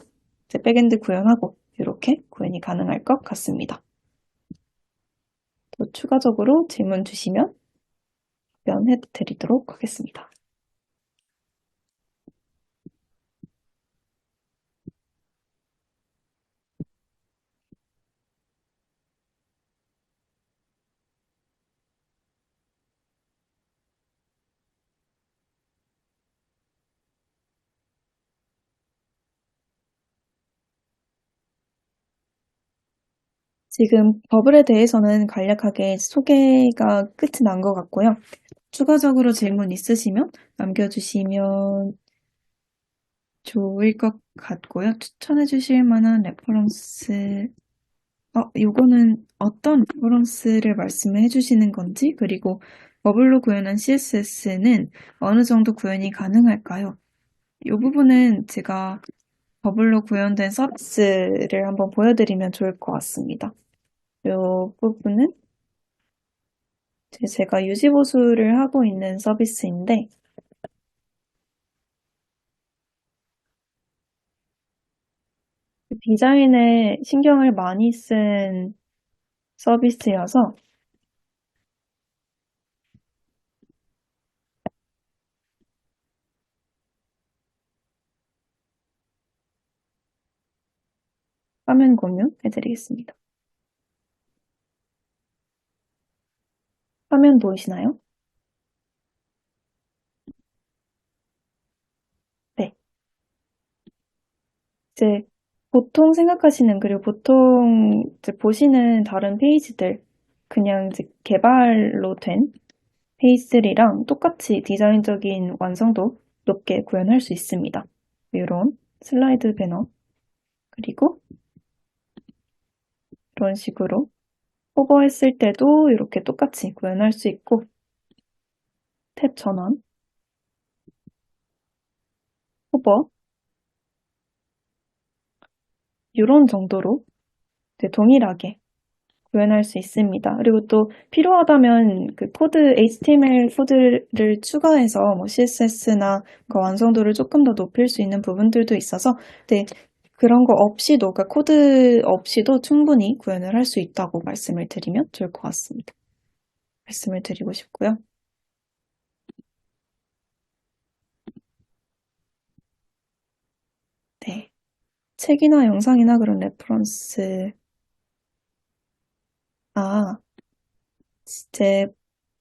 이제 백엔드 구현하고 이렇게 구현이 가능할 것 같습니다. 또 추가적으로 질문 주시면 답변해 드리도록 하겠습니다. 지금 버블에 대해서는 간략하게 소개가 끝이 난 것 같고요. 추가적으로 질문 있으시면 남겨주시면 좋을 것 같고요. 추천해 주실 만한 레퍼런스, 요거는 어떤 레퍼런스를 말씀해 주시는 건지, 그리고 버블로 구현한 CSS는 어느 정도 구현이 가능할까요? 이 부분은 제가 버블로 구현된 서비스를 한번 보여드리면 좋을 것 같습니다. 이 부분은 제가 유지보수를 하고 있는 서비스인데, 디자인에 신경을 많이 쓴 서비스여서 화면 공유해드리겠습니다. 화면 보이시나요? 네. 이제 보통 생각하시는, 그리고 보통 이제 보시는 다른 페이지들, 그냥 이제 개발로 된 페이지들이랑 똑같이 디자인적인 완성도 높게 구현할 수 있습니다. 이런 슬라이드 배너, 그리고 이런 식으로 호버했을 때도 이렇게 똑같이 구현할 수 있고, 탭 전원, 호버, 이런 정도로 동일하게 구현할 수 있습니다. 그리고 또 필요하다면 그 코드, HTML 코드를 추가해서 뭐 CSS나 그 완성도를 조금 더 높일 수 있는 부분들도 있어서 네, 그런 거 없이도, 그러니까 코드 없이도 충분히 구현을 할 수 있다고 말씀을 드리면 좋을 것 같습니다. 말씀을 드리고 싶고요. 네. 책이나 영상이나 그런 레퍼런스, 아, 이제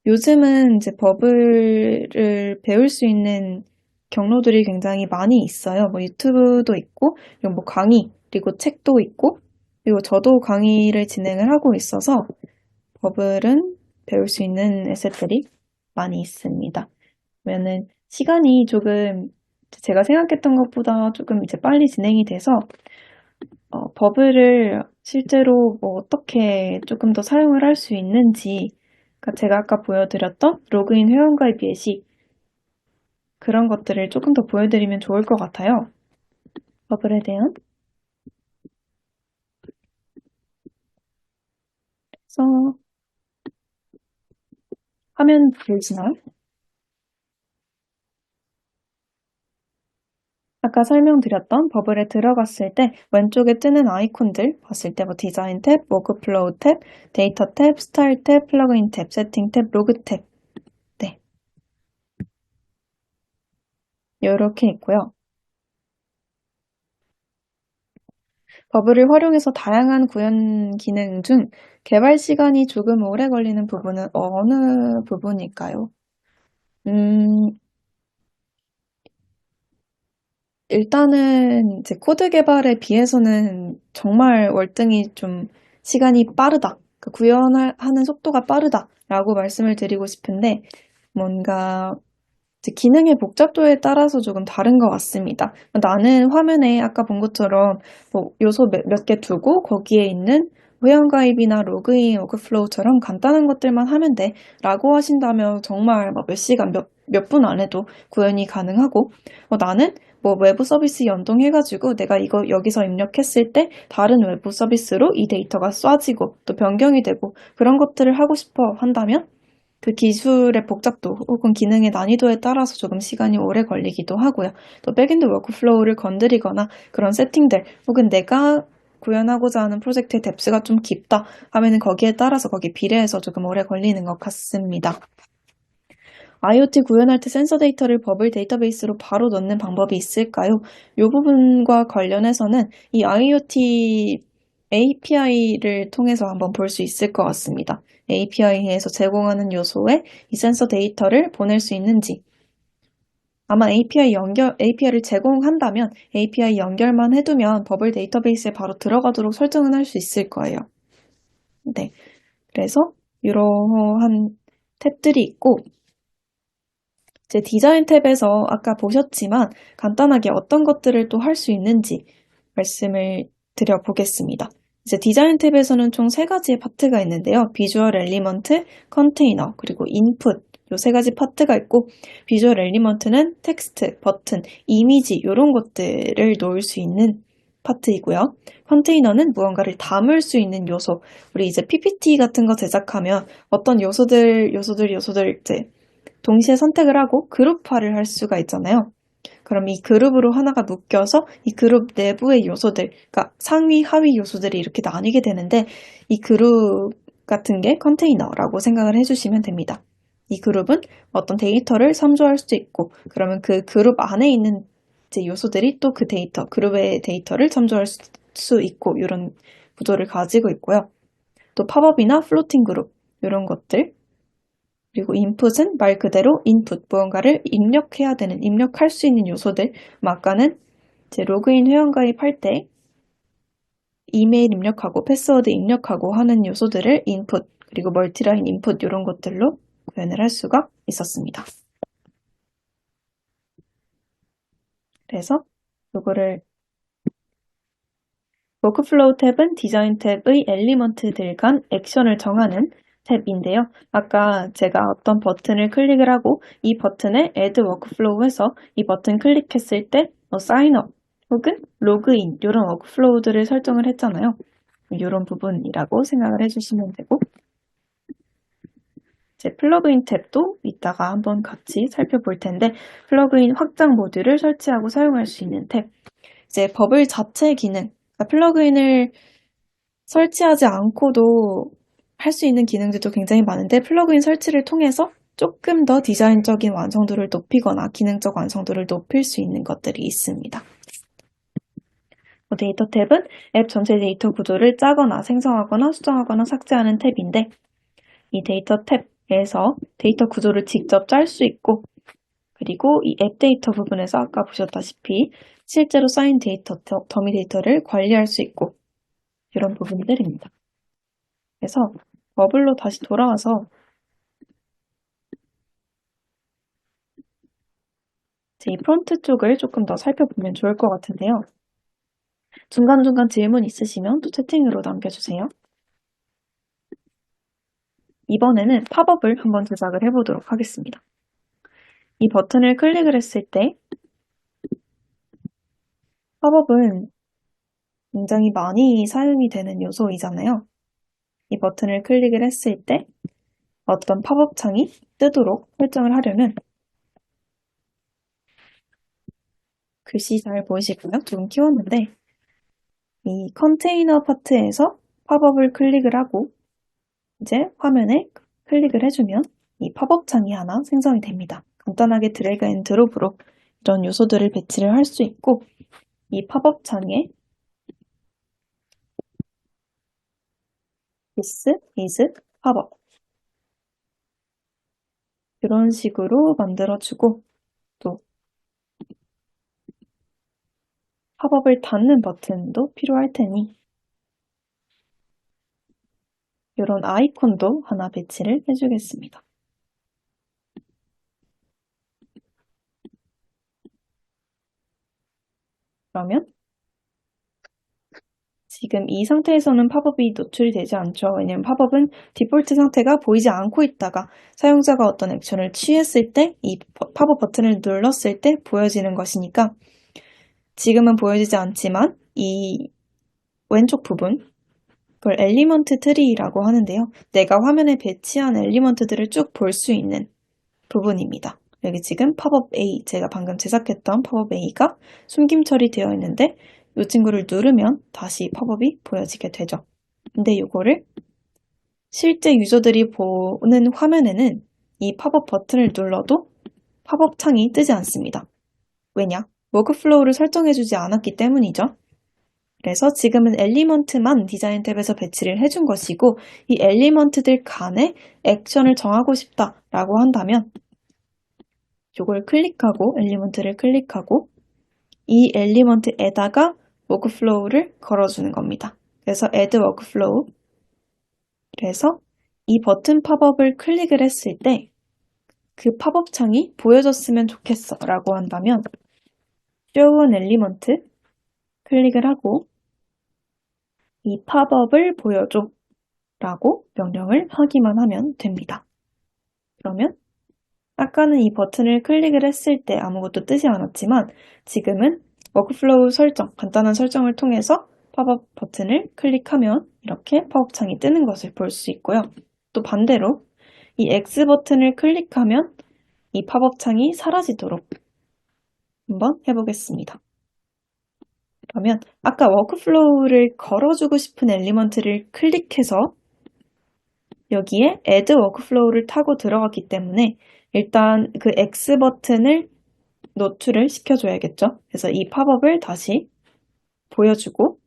요즘은 이제 버블을 배울 수 있는 경로들이 굉장히 많이 있어요. 뭐 유튜브도 있고, 그리고 뭐 강의, 그리고 책도 있고, 그리고 저도 강의를 진행을 하고 있어서 버블은 배울 수 있는 에셋들이 많이 있습니다. 그러면은 시간이 조금 제가 생각했던 것보다 조금 이제 빨리 진행이 돼서 버블을 실제로 뭐 어떻게 조금 더 사용을 할 수 있는지, 그러니까 제가 아까 보여드렸던 로그인 회원가입 예시, 그런 것들을 조금 더 보여드리면 좋을 것 같아요. 버블에 대한. 그래서 화면 보이시나요? 아까 설명드렸던 버블에 들어갔을 때 왼쪽에 뜨는 아이콘들 봤을 때 뭐 디자인 탭, 워크플로우 탭, 데이터 탭, 스타일 탭, 플러그인 탭, 세팅 탭, 로그 탭. 네. 이렇게 있고요. 버블을 활용해서 다양한 구현 기능 중 개발 시간이 조금 오래 걸리는 부분은 어느 부분일까요? 음, 일단은 이제 코드 개발에 비해서는 정말 월등히 좀 시간이 빠르다. 그 구현하는 속도가 빠르다라고 말씀을 드리고 싶은데 뭔가 이제 기능의 복잡도에 따라서 조금 다른 것 같습니다. 나는 화면에 아까 본 것처럼 뭐 요소 몇 개 두고 거기에 있는 회원가입이나 로그인, 워크플로우처럼 간단한 것들만 하면 돼 라고 하신다면 정말 몇 시간, 몇 분 안에도 구현이 가능하고 나는 뭐 외부 서비스 연동해가지고 내가 이거 여기서 입력했을 때 다른 외부 서비스로 이 데이터가 쏴지고 또 변경이 되고 그런 것들을 하고 싶어 한다면 그 기술의 복잡도 혹은 기능의 난이도에 따라서 조금 시간이 오래 걸리기도 하고요. 또 백엔드 워크플로우를 건드리거나 그런 세팅들 혹은 내가 구현하고자 하는 프로젝트의 뎁스가 좀 깊다 하면은 거기에 따라서 거기에 비례해서 조금 오래 걸리는 것 같습니다. IoT 구현할 때 센서 데이터를 버블 데이터베이스로 바로 넣는 방법이 있을까요? 이 부분과 관련해서는 이 IoT API를 통해서 한번 볼 수 있을 것 같습니다. API에서 제공하는 요소에 이 센서 데이터를 보낼 수 있는지. 아마 API를 제공한다면 API 연결만 해두면 버블 데이터베이스에 바로 들어가도록 설정은 할 수 있을 거예요. 네. 그래서 이러한 탭들이 있고, 이제 디자인 탭에서 아까 보셨지만 간단하게 어떤 것들을 또 할 수 있는지 말씀을 드려보겠습니다. 이제 디자인 탭에서는 총 세 가지의 파트가 있는데요. 비주얼 엘리먼트, 컨테이너, 그리고 인풋 요 세 가지 파트가 있고 비주얼 엘리먼트는 텍스트, 버튼, 이미지 이런 것들을 놓을 수 있는 파트이고요. 컨테이너는 무언가를 담을 수 있는 요소. 우리 이제 PPT 같은 거 제작하면 어떤 요소들 이제 동시에 선택을 하고 그룹화를 할 수가 있잖아요. 그럼 이 그룹으로 하나가 묶여서 이 그룹 내부의 요소들, 그러니까 상위, 하위 요소들이 이렇게 나뉘게 되는데 이 그룹 같은 게 컨테이너라고 생각을 해주시면 됩니다. 이 그룹은 어떤 데이터를 참조할 수도 있고 그러면 그 그룹 안에 있는 이제 요소들이 또 그 데이터, 그룹의 데이터를 참조할 수 있고 이런 구조를 가지고 있고요. 또 팝업이나 플로팅 그룹 이런 것들 그리고 인풋은 말 그대로 인풋, 무언가를 입력할 수 있는 요소들. 아까는 이제 로그인 회원가입할 때 이메일 입력하고 패스워드 입력하고 하는 요소들을 인풋, 그리고 멀티라인 인풋 이런 것들로 구현을 할 수가 있었습니다. 그래서 이거를 워크플로우 탭은 디자인 탭의 엘리먼트들 간 액션을 정하는 탭인데요. 아까 제가 어떤 버튼을 클릭을 하고 이 버튼에 Add Workflow에서 이 버튼 클릭했을 때 사인업 혹은 로그인 이런 워크플로우들을 설정을 했잖아요. 이런 부분이라고 생각을 해주시면 되고 이제 플러그인 탭도 이따가 한번 같이 살펴볼 텐데 플러그인 확장 모듈을 설치하고 사용할 수 있는 탭 이제 버블 자체 기능 플러그인을 설치하지 않고도 할 수 있는 기능들도 굉장히 많은데 플러그인 설치를 통해서 조금 더 디자인적인 완성도를 높이거나 기능적 완성도를 높일 수 있는 것들이 있습니다. 데이터 탭은 앱 전체 데이터 구조를 짜거나 생성하거나 수정하거나 삭제하는 탭인데 이 데이터 탭에서 데이터 구조를 직접 짤 수 있고 그리고 이 앱 데이터 부분에서 아까 보셨다시피 실제로 쌓인 데이터, 더미 데이터를 관리할 수 있고 이런 부분들입니다. 그래서 버블로 다시 돌아와서 이 프론트 쪽을 조금 더 살펴보면 좋을 것 같은데요. 중간중간 질문 있으시면 또 채팅으로 남겨주세요. 이번에는 팝업을 한번 제작을 해보도록 하겠습니다. 이 버튼을 클릭을 했을 때 팝업은 굉장히 많이 사용이 되는 요소이잖아요. 이 버튼을 클릭을 했을 때 어떤 팝업 창이 뜨도록 설정을 하려면 글씨 잘 보이시고요. 좀 키웠는데 이 컨테이너 파트에서 팝업을 클릭을 하고 이제 화면에 클릭을 해주면 이 팝업 창이 하나 생성이 됩니다. 간단하게 드래그 앤 드롭으로 이런 요소들을 배치를 할 수 있고 이 팝업 창에 This is 팝업 이런 식으로 만들어주고 또 팝업을 닫는 버튼도 필요할 테니 이런 아이콘도 하나 배치를 해주겠습니다. 그러면 지금 이 상태에서는 팝업이 노출이 되지 않죠. 왜냐면 팝업은 디폴트 상태가 보이지 않고 있다가 사용자가 어떤 액션을 취했을 때 이 팝업 버튼을 눌렀을 때 보여지는 것이니까 지금은 보여지지 않지만 이 왼쪽 부분 그걸 엘리먼트 트리라고 하는데요. 내가 화면에 배치한 엘리먼트들을 쭉 볼 수 있는 부분입니다. 여기 지금 팝업 A, 제가 방금 제작했던 팝업 A가 숨김 처리되어 있는데 이 친구를 누르면 다시 팝업이 보여지게 되죠. 근데 이거를 실제 유저들이 보는 화면에는 이 팝업 버튼을 눌러도 팝업 창이 뜨지 않습니다. 왜냐? 워크플로우를 설정해주지 않았기 때문이죠. 그래서 지금은 엘리먼트만 디자인 탭에서 배치를 해준 것이고 이 엘리먼트들 간에 액션을 정하고 싶다라고 한다면 이걸 클릭하고 엘리먼트를 클릭하고 이 엘리먼트에다가 워크플로우를 걸어주는 겁니다. 그래서 add workflow 그래서 이 버튼 팝업을 클릭을 했을 때 그 팝업 창이 보여졌으면 좋겠어 라고 한다면 show an element 클릭을 하고 이 팝업을 보여줘 라고 명령을 하기만 하면 됩니다. 그러면 아까는 이 버튼을 클릭을 했을 때 아무것도 뜨지 않았지만 지금은 워크플로우 설정, 간단한 설정을 통해서 팝업 버튼을 클릭하면 이렇게 팝업 창이 뜨는 것을 볼 수 있고요. 또 반대로 이 X 버튼을 클릭하면 이 팝업 창이 사라지도록 한번 해보겠습니다. 그러면 아까 워크플로우를 걸어주고 싶은 엘리먼트를 클릭해서 여기에 add workflow를 타고 들어갔기 때문에 일단 그 X 버튼을 노출을 시켜줘야겠죠. 그래서 이 팝업을 다시 보여주고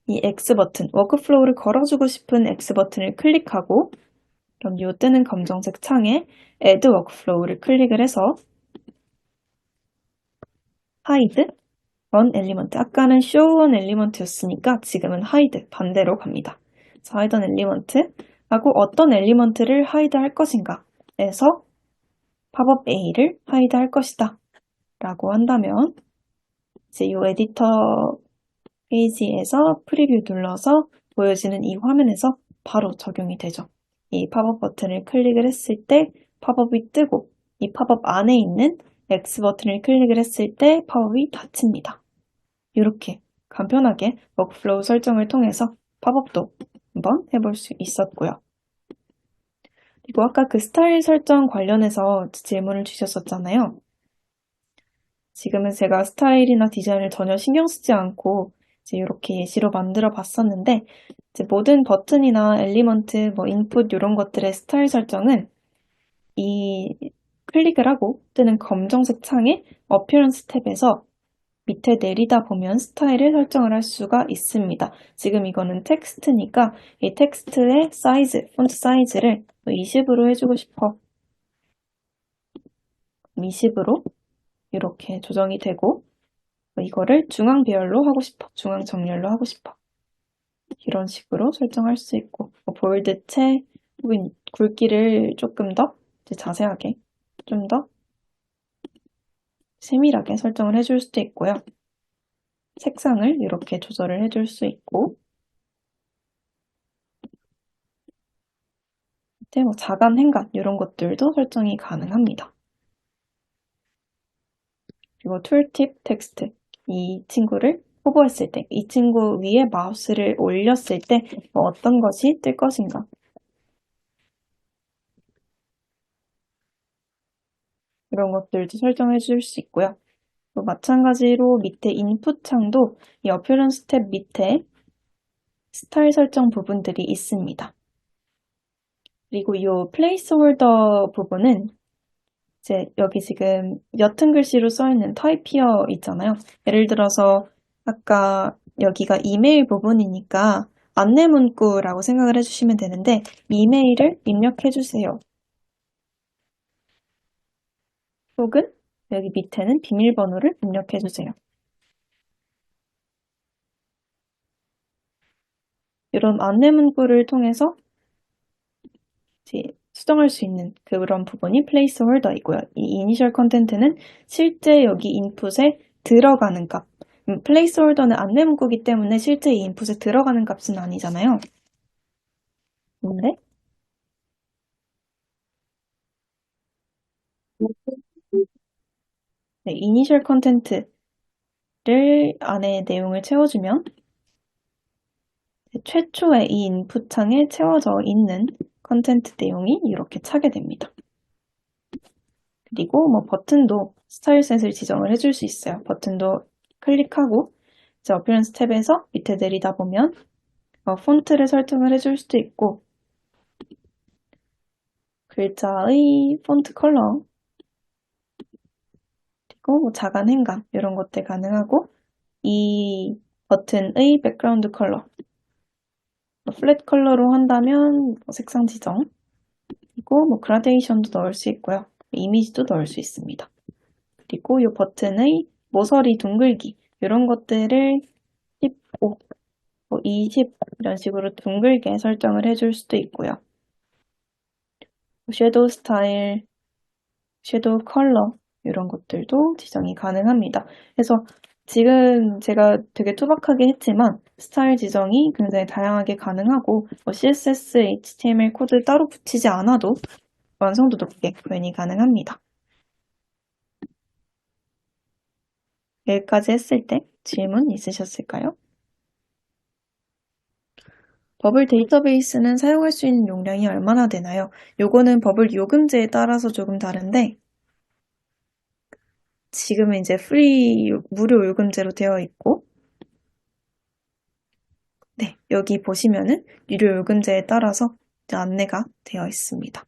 이 X 버튼, 워크플로우를 걸어주고 싶은 X 버튼을 클릭하고 그럼 요 뜨는 검정색 창에 add workflow를 클릭을 해서 hide one element, 아까는 show one element였으니까 지금은 hide, 반대로 갑니다. 그래서 hide an element 하고 어떤 엘리먼트를 hide 할 것인가 에서 팝업 A를 hide 할 것이다 라고 한다면 이제 이 에디터 페이지에서 프리뷰 눌러서 보여지는 이 화면에서 바로 적용이 되죠. 이 팝업 버튼을 클릭을 했을 때 팝업이 뜨고 이 팝업 안에 있는 X 버튼을 클릭을 했을 때 팝업이 닫힙니다. 이렇게 간편하게 워크플로우 설정을 통해서 팝업도 한번 해볼 수 있었고요. 그리고 아까 그 스타일 설정 관련해서 질문을 주셨었잖아요. 지금은 제가 스타일이나 디자인을 전혀 신경 쓰지 않고 이제 이렇게 예시로 만들어 봤었는데 이제 모든 버튼이나 엘리먼트, 뭐 인풋 이런 것들의 스타일 설정은 이 클릭을 하고 뜨는 검정색 창의 어피어런스 탭에서 밑에 내리다 보면 스타일을 설정을 할 수가 있습니다. 지금 이거는 텍스트니까 이 텍스트의 사이즈, 폰트 사이즈를 20으로 해주고 싶어. 20으로 이렇게 조정이 되고 이거를 중앙 배열로 하고 싶어. 중앙 정렬로 하고 싶어. 이런 식으로 설정할 수 있고 볼드체 혹은 굵기를 조금 더 자세하게 좀 더 세밀하게 설정을 해줄 수도 있고요. 색상을 이렇게 조절을 해줄 수 있고 이제 뭐 자간, 행간 이런 것들도 설정이 가능합니다. 그리고 툴팁 텍스트 이 친구를 호버했을 때, 이 친구 위에 마우스를 올렸을 때 어떤 것이 뜰 것인가 이런 것들도 설정해 줄 수 있고요. 또 마찬가지로 밑에 인풋 창도 이 어퓨런스 탭 밑에 스타일 설정 부분들이 있습니다. 그리고 이 플레이스 홀더 부분은 이제 여기 지금 옅은 글씨로 써있는 타입히어 있잖아요. 예를 들어서 아까 여기가 이메일 부분이니까 안내 문구라고 생각을 해주시면 되는데 이메일을 입력해주세요. 혹은 여기 밑에는 비밀번호를 입력해주세요. 이런 안내 문구를 통해서 이제 수정할 수 있는 그런 부분이 플레이스 홀더이고요. 이 이니셜 컨텐트는 실제 여기 인풋에 들어가는 값. 플레이스 홀더는 안내 문구이기 때문에 실제 이 인풋에 들어가는 값은 아니잖아요. 근데 네, 이니셜 컨텐트를 안에 내용을 채워주면 최초에 이 인풋 창에 채워져 있는 컨텐트 내용이 이렇게 차게 됩니다. 그리고 뭐 버튼도 스타일셋을 지정을 해줄 수 있어요. 버튼도 클릭하고 이제 어피런스 탭에서 밑에 내리다 보면 폰트를 설정을 해줄 수도 있고 글자의 폰트 컬러 그리고 뭐 자간 행감 이런 것들 가능하고 이 버튼의 백그라운드 컬러 플랫 컬러로 한다면 색상 지정 그리고 뭐 그라데이션도 넣을 수 있고요. 이미지도 넣을 수 있습니다. 그리고 이 버튼의 모서리 둥글기 이런 것들을 15, 20 이런 식으로 둥글게 설정을 해줄 수도 있고요. 섀도우 스타일, 섀도우 컬러 이런 것들도 지정이 가능합니다. 그래서 지금 제가 되게 투박하게 했지만 스타일 지정이 굉장히 다양하게 가능하고 CSS, HTML 코드 따로 붙이지 않아도 완성도 높게 구현이 가능합니다. 여기까지 했을 때 질문 있으셨을까요? 버블 데이터베이스는 사용할 수 있는 용량이 얼마나 되나요? 요거는 버블 요금제에 따라서 조금 다른데 지금은 이제 무료 요금제로 되어 있고 네, 여기 보시면은 유료 요금제에 따라서 안내가 되어 있습니다.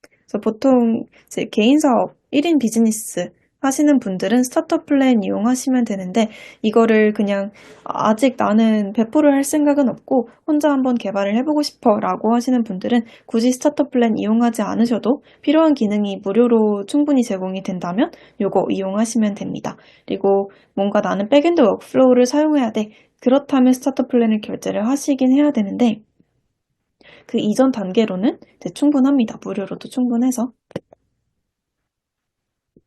그래서 보통 이제 개인 사업, 1인 비즈니스 하시는 분들은 스타터 플랜 이용하시면 되는데 이거를 그냥 아직 나는 배포를 할 생각은 없고 혼자 한번 개발을 해보고 싶어 라고 하시는 분들은 굳이 스타터 플랜 이용하지 않으셔도 필요한 기능이 무료로 충분히 제공이 된다면 이거 이용하시면 됩니다. 그리고 뭔가 나는 백엔드 워크플로우를 사용해야 돼. 그렇다면 스타터 플랜을 결제를 하시긴 해야 되는데 그 이전 단계로는 충분합니다. 무료로도 충분해서.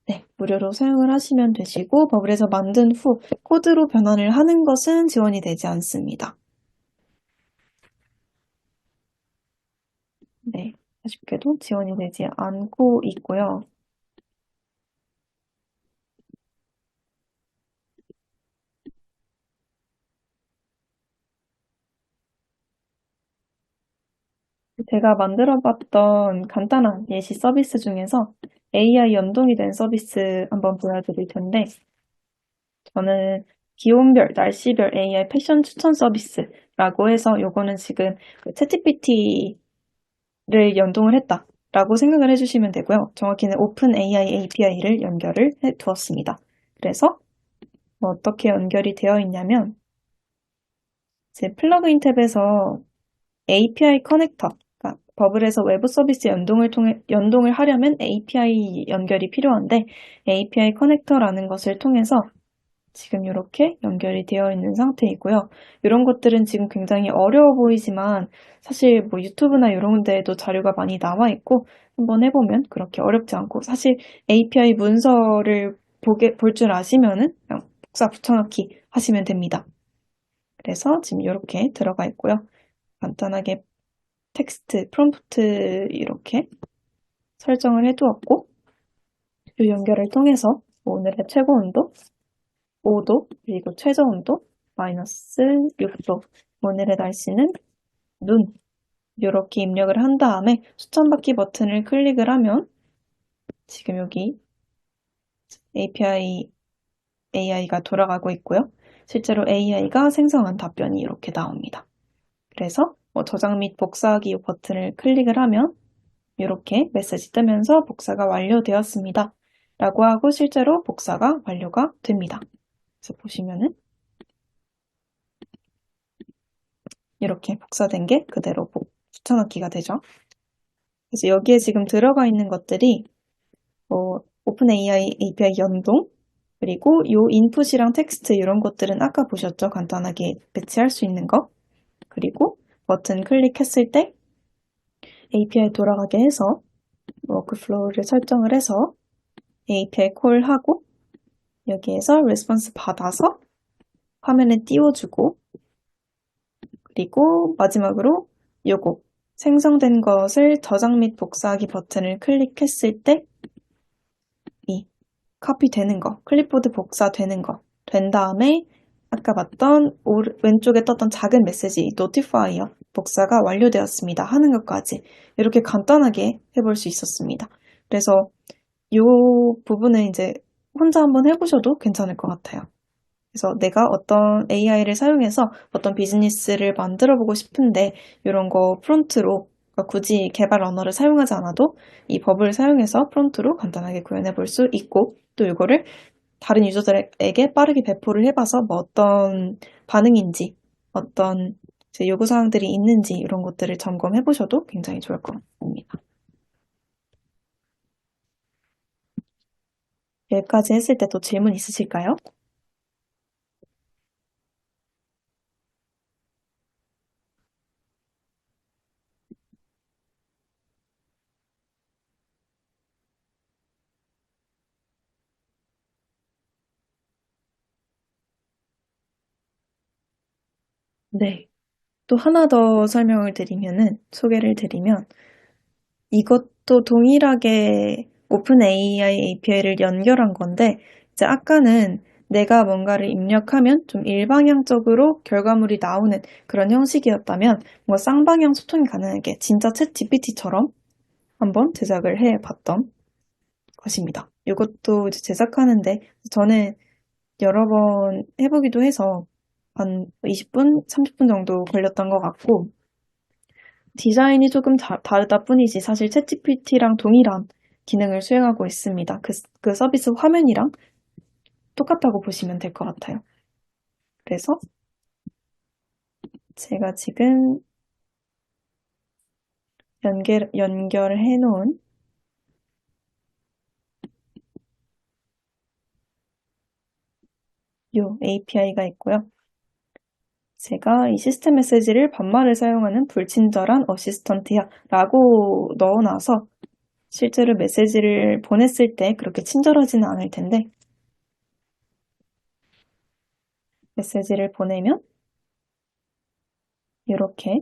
네, 무료로 사용을 하시면 되시고 버블에서 만든 후 코드로 변환을 하는 것은 지원이 되지 않습니다. 네, 아쉽게도 지원이 되지 않고 있고요. 제가 만들어봤던 간단한 예시 서비스 중에서 AI 연동이 된 서비스 한번 보여드릴 텐데 저는 기온별, 날씨별 AI 패션 추천 서비스라고 해서 요거는 지금 챗GPT를 연동을 했다라고 생각을 해주시면 되고요. 정확히는 오픈 AI API를 연결을 해 두었습니다. 그래서 어떻게 연결이 되어 있냐면 제 플러그인 탭에서 API 커넥터, 그러니까 버블에서 외부 서비스 연동을 하려면 API 연결이 필요한데 API 커넥터라는 것을 통해서 지금 이렇게 연결이 되어 있는 상태이고요. 이런 것들은 지금 굉장히 어려워 보이지만 사실 뭐 유튜브나 이런 데에도 자료가 많이 나와 있고 한번 해보면 그렇게 어렵지 않고 사실 API 문서를 볼 줄 아시면은 그냥 복사 붙여넣기 하시면 됩니다. 그래서 지금 이렇게 들어가 있고요. 간단하게 텍스트, 프롬프트 이렇게 설정을 해두었고 이 연결을 통해서 오늘의 최고 온도 5도, 그리고 최저 온도 마이너스 6도. 오늘의 날씨는 눈. 이렇게 입력을 한 다음에 추천받기 버튼을 클릭을 하면 지금 여기 API AI가 돌아가고 있고요. 실제로 AI가 생성한 답변이 이렇게 나옵니다. 그래서 저장 및 복사하기 버튼을 클릭을 하면 이렇게 메시지 뜨면서 복사가 완료되었습니다. 라고 하고 실제로 복사가 완료가 됩니다. 그래서 보시면은 이렇게 복사된 게 그대로 붙여넣기가 되죠. 그래서 여기에 지금 들어가 있는 것들이 오픈 AI API 연동, 그리고 요 인풋이랑 텍스트 이런 것들은 아까 보셨죠? 간단하게 배치할 수 있는 거. 그리고 버튼 클릭했을 때 API 돌아가게 해서 워크플로우를 설정을 해서 API 콜하고 여기에서 레스폰스 받아서 화면에 띄워주고 그리고 마지막으로 요거 생성된 것을 저장 및 복사하기 버튼을 클릭했을 때 이 카피 되는 거, 클립보드 복사 되는 거 된 다음에 아까 봤던 왼쪽에 떴던 작은 메시지 노티파이어 복사가 완료되었습니다 하는 것까지 이렇게 간단하게 해볼 수 있었습니다. 그래서 이 부분은 이제 혼자 한번 해보셔도 괜찮을 것 같아요. 그래서 내가 어떤 AI를 사용해서 어떤 비즈니스를 만들어 보고 싶은데 이런 거 프론트로 그러니까 굳이 개발 언어를 사용하지 않아도 이 버블을 사용해서 프론트로 간단하게 구현해 볼 수 있고 또 이거를 다른 유저들에게 빠르게 배포를 해봐서 뭐 어떤 반응인지 어떤 요구사항들이 있는지 이런 것들을 점검해 보셔도 굉장히 좋을 것 같습니다. 여기까지 했을 때 또 질문 있으실까요? 네. 또 하나 더 소개를 드리면, 이것도 동일하게 오픈 AI API를 연결한 건데, 이제 아까는 내가 뭔가를 입력하면 좀 일방향적으로 결과물이 나오는 그런 형식이었다면, 뭔가 쌍방향 소통이 가능하게 진짜 챗 GPT처럼 한번 제작을 해 봤던 것입니다. 이것도 이제 제작하는데, 저는 여러 번 해보기도 해서 한 20분, 30분 정도 걸렸던 것 같고, 디자인이 조금 다르다 뿐이지 사실 챗GPT랑 동일한 기능을 수행하고 있습니다. 그 서비스 화면이랑 똑같다고 보시면 될 것 같아요. 그래서 제가 지금 연결해 놓은 이 API가 있고요. 제가 이 시스템 메시지를 반말을 사용하는 불친절한 어시스턴트야 라고 넣어놔서 실제로 메시지를 보냈을 때 그렇게 친절하지는 않을 텐데 메시지를 보내면 이렇게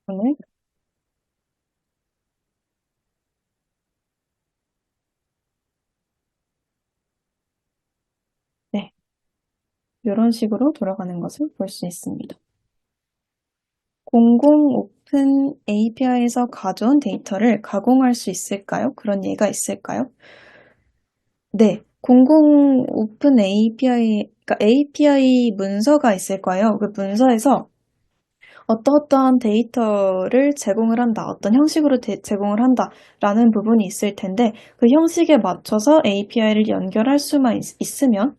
오늘 네, 이런 식으로 돌아가는 것을 볼 수 있습니다. 공공 오픈 API에서 가져온 데이터를 가공할 수 있을까요? 그런 예가 있을까요? 네, 공공 오픈 API, 그러니까 API 문서가 있을 거예요. 그 문서에서 어떠어떠한 데이터를 제공을 한다, 어떤 형식으로 제공을 한다라는 부분이 있을 텐데 그 형식에 맞춰서 API를 연결할 수만 있으면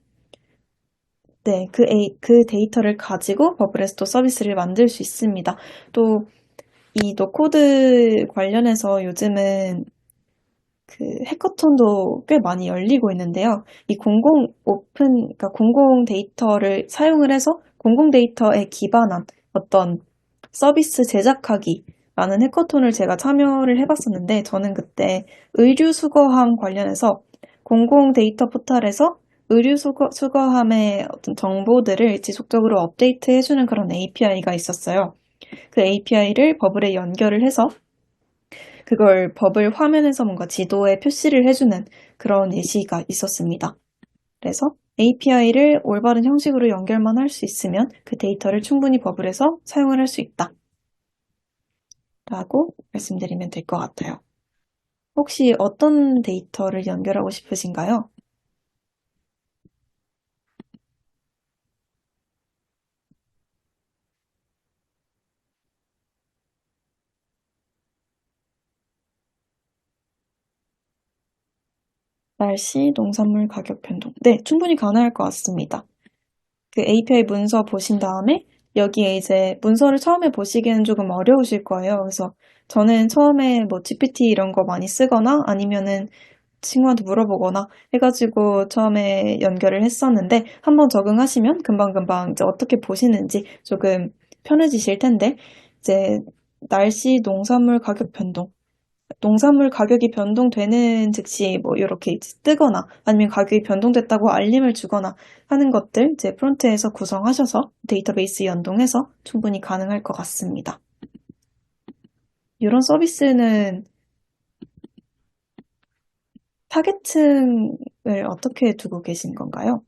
네, 그 데이터를 가지고 버블에서 서비스를 만들 수 있습니다. 또 이 노코드 관련해서 요즘은 그 해커톤도 꽤 많이 열리고 있는데요. 이 그러니까 공공 데이터를 사용을 해서 공공 데이터에 기반한 어떤 서비스 제작하기라는 해커톤을 제가 참여를 해봤었는데, 저는 그때 의류 수거함 관련해서 공공 데이터 포털에서 의류 수거함의 어떤 정보들을 지속적으로 업데이트해주는 그런 API가 있었어요. 그 API를 버블에 연결을 해서 그걸 버블 화면에서 뭔가 지도에 표시를 해주는 그런 예시가 있었습니다. 그래서 API를 올바른 형식으로 연결만 할 수 있으면 그 데이터를 충분히 버블에서 사용을 할 수 있다. 라고 말씀드리면 될 것 같아요. 혹시 어떤 데이터를 연결하고 싶으신가요? 날씨, 농산물 가격 변동. 네, 충분히 가능할 것 같습니다. 그 API 문서 보신 다음에 여기에 이제 문서를 처음에 보시기에는 조금 어려우실 거예요. 그래서 저는 처음에 뭐 GPT 이런 거 많이 쓰거나 아니면은 친구한테 물어보거나 해가지고 처음에 연결을 했었는데 한번 적응하시면 금방금방 이제 어떻게 보시는지 조금 편해지실 텐데 이제 날씨, 농산물 가격 변동. 농산물 가격이 변동되는 즉시 뭐 이렇게 이제 뜨거나 아니면 가격이 변동됐다고 알림을 주거나 하는 것들 이제 프론트에서 구성하셔서 데이터베이스 연동해서 충분히 가능할 것 같습니다. 이런 서비스는 타겟층을 어떻게 두고 계신 건가요?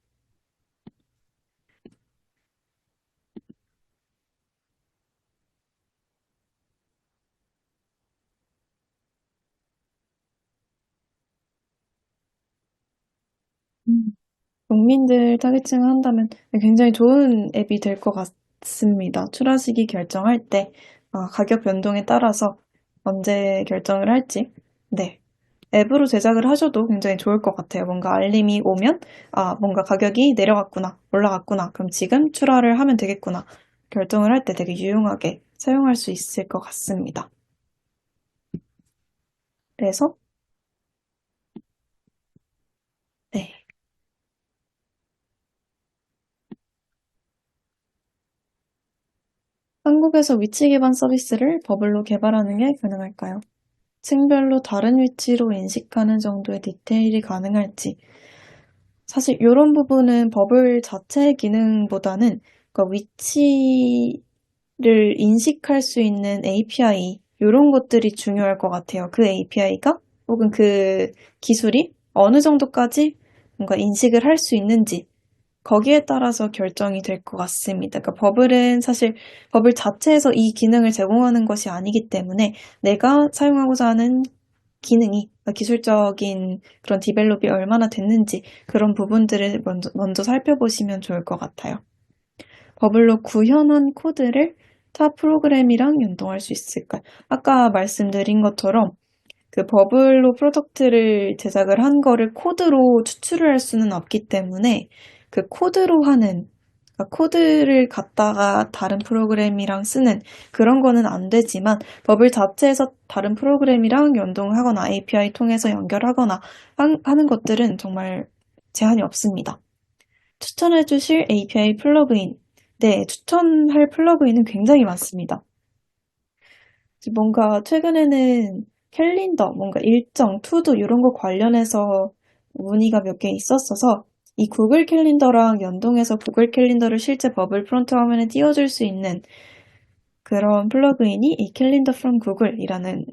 음. 농민들 타겟층을 한다면 굉장히 좋은 앱이 될 것 같습니다. 출하시기 결정할 때 가격 변동에 따라서 언제 결정을 할지 네. 앱으로 제작을 하셔도 굉장히 좋을 것 같아요. 뭔가 알림이 오면 뭔가 가격이 내려갔구나, 올라갔구나. 그럼 지금 출하를 하면 되겠구나. 결정을 할 때 되게 유용하게 사용할 수 있을 것 같습니다. 그래서 네. 한국에서 위치 기반 서비스를 버블로 개발하는 게 가능할까요? 층별로 다른 위치로 인식하는 정도의 디테일이 가능할지. 사실 이런 부분은 버블 자체 기능보다는 그러니까 위치를 인식할 수 있는 API 이런 것들이 중요할 것 같아요. 그 API가 혹은 그 기술이 어느 정도까지 뭔가 인식을 할 수 있는지 거기에 따라서 결정이 될 것 같습니다. 그러니까 버블은 사실 버블 자체에서 이 기능을 제공하는 것이 아니기 때문에 내가 사용하고자 하는 기능이 그러니까 기술적인 그런 디벨롭이 얼마나 됐는지 그런 부분들을 먼저 살펴보시면 좋을 것 같아요. 버블로 구현한 코드를 타 프로그램이랑 연동할 수 있을까요? 아까 말씀드린 것처럼 그 버블로 프로덕트를 제작을 한 거를 코드로 추출을 할 수는 없기 때문에 그 코드로 하는 그러니까 코드를 갖다가 다른 프로그램이랑 쓰는 그런 거는 안 되지만 버블 자체에서 다른 프로그램이랑 연동하거나 API 통해서 연결하거나 하는 것들은 정말 제한이 없습니다. 추천해 주실 API 플러그인. 네, 추천할 플러그인은 굉장히 많습니다. 뭔가 최근에는 캘린더, 뭔가 일정, 투두 이런 거 관련해서 문의가 몇 개 있었어서 이 구글 캘린더랑 연동해서 구글 캘린더를 실제 버블 프론트 화면에 띄워줄 수 있는 그런 플러그인이 이 캘린더 from 구글이라는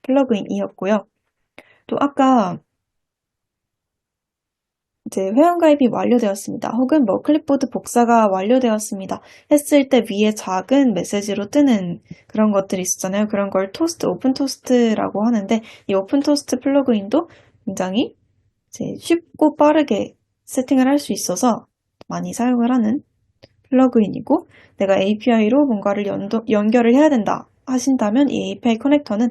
플러그인이었고요. 또 아까 이제 회원가입이 완료되었습니다. 혹은 뭐 클립보드 복사가 완료되었습니다. 했을 때 위에 작은 메시지로 뜨는 그런 것들이 있었잖아요. 그런 걸 토스트, 오픈 토스트라고 하는데 이 오픈 토스트 플러그인도 굉장히 이제 쉽고 빠르게 세팅을 할 수 있어서 많이 사용을 하는 플러그인이고 내가 API로 뭔가를 연결을 해야 된다 하신다면 이 API 커넥터는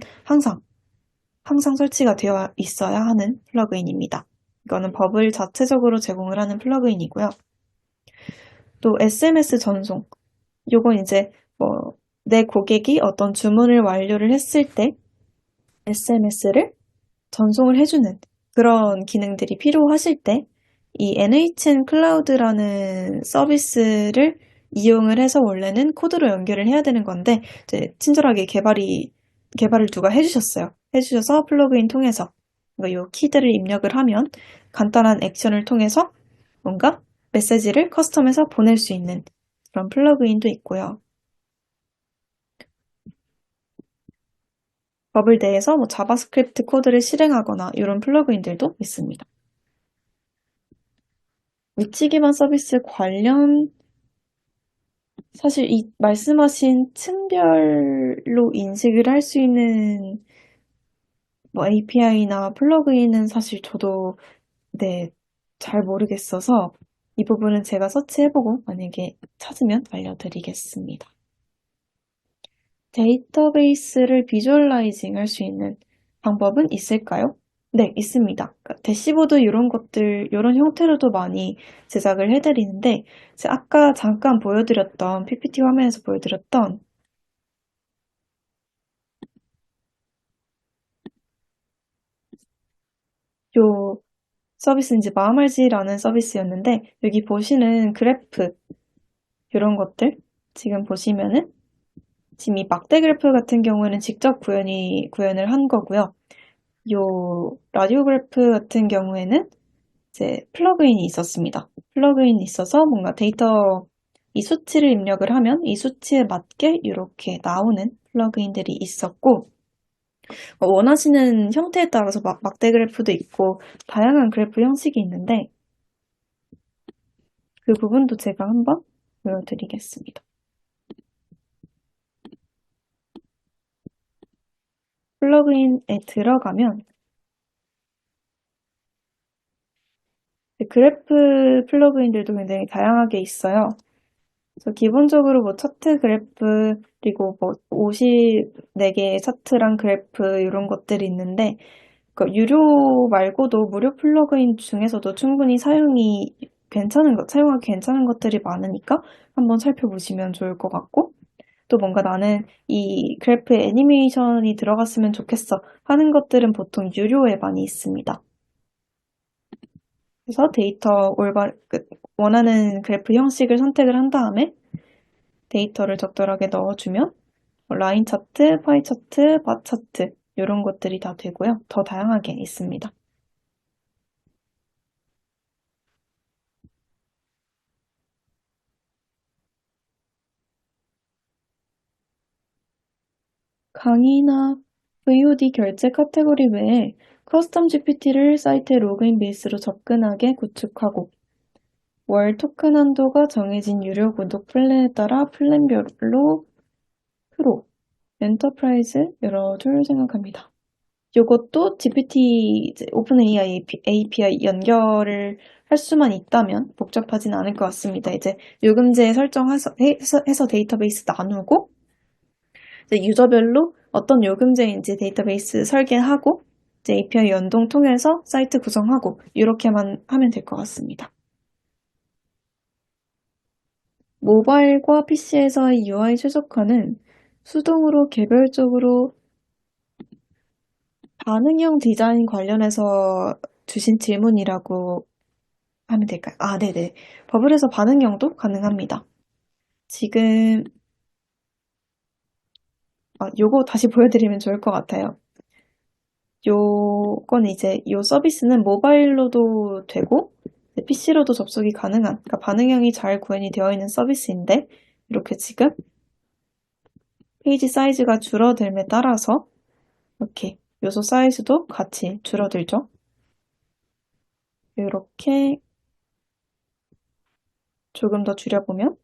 항상 설치가 되어 있어야 하는 플러그인입니다. 이거는 버블 자체적으로 제공을 하는 플러그인이고요. 또 SMS 전송. 요건 이제 내 고객이 어떤 주문을 완료를 했을 때 SMS를 전송을 해주는 그런 기능들이 필요하실 때 이 NHN 클라우드라는 서비스를 이용을 해서 원래는 코드로 연결을 해야 되는 건데 이제 친절하게 개발을 누가 해주셨어요. 해주셔서 플러그인 통해서 이 키들을 입력을 하면 간단한 액션을 통해서 뭔가 메시지를 커스텀해서 보낼 수 있는 그런 플러그인도 있고요. 버블 내에서 뭐 자바스크립트 코드를 실행하거나 이런 플러그인들도 있습니다. 위치 기반 서비스 관련 사실 이 말씀하신 층별로 인식을 할 수 있는 뭐 API나 플러그인은 사실 저도 네, 잘 모르겠어서 이 부분은 제가 서치해보고 만약에 찾으면 알려드리겠습니다. 데이터베이스를 비주얼라이징 할 수 있는 방법은 있을까요? 네, 있습니다. 그러니까 대시보드 이런 것들, 이런 형태로도 많이 제작을 해드리는데, 제가 아까 잠깐 보여드렸던, PPT 화면에서 보여드렸던 요 서비스는 이제 마음알지라는 서비스였는데, 여기 보시는 그래프, 이런 것들, 지금 보시면은, 지금 이 막대 그래프 같은 경우에는 직접 구현을 한 거고요. 요 라디오 그래프 같은 경우에는 이제 플러그인이 있었습니다. 플러그인이 있어서 뭔가 데이터 이 수치를 입력을 하면 이 수치에 맞게 이렇게 나오는 플러그인들이 있었고 원하시는 형태에 따라서 막대 그래프도 있고 다양한 그래프 형식이 있는데 그 부분도 제가 한번 보여드리겠습니다. 플러그인에 들어가면 그래프 플러그인들도 굉장히 다양하게 있어요. 그래서 기본적으로 뭐 차트 그래프 그리고 뭐 54개의 차트랑 그래프 이런 것들이 있는데 그 유료 말고도 무료 플러그인 중에서도 충분히 사용하기 괜찮은 것들이 많으니까 한번 살펴보시면 좋을 것 같고 또 뭔가 나는 이 그래프에 애니메이션이 들어갔으면 좋겠어 하는 것들은 보통 유료에 많이 있습니다. 그래서 원하는 그래프 형식을 선택을 한 다음에 데이터를 적절하게 넣어주면 라인 차트, 파이 차트, 바 차트 이런 것들이 다 되고요. 더 다양하게 있습니다. 강의나 VOD 결제 카테고리 외에 커스텀 GPT를 사이트의 로그인 베이스로 접근하게 구축하고 월 토큰 한도가 정해진 유료 구독 플랜에 따라 플랜별로 프로, 엔터프라이즈 열어둘 생각합니다. 이것도 GPT 오픈 AI API 연결을 할 수만 있다면 복잡하진 않을 것 같습니다. 이제 요금제 설정해서 데이터베이스 나누고 이제 유저별로 어떤 요금제인지 데이터베이스 설계하고 이제 API 연동 통해서 사이트 구성하고 이렇게만 하면 될 것 같습니다. 모바일과 PC에서의 UI 최적화는 수동으로 개별적으로 반응형 디자인 관련해서 주신 질문이라고 하면 될까요? 아, 네네. 버블에서 반응형도 가능합니다. 지금, 요거 다시 보여드리면 좋을 것 같아요. 요건 이제, 요 서비스는 모바일로도 되고, PC로도 접속이 가능한, 그러니까 반응형이 잘 구현이 되어 있는 서비스인데, 이렇게 지금 페이지 사이즈가 줄어들에 따라서, 이렇게 요소 사이즈도 같이 줄어들죠. 이렇게 조금 더 줄여보면,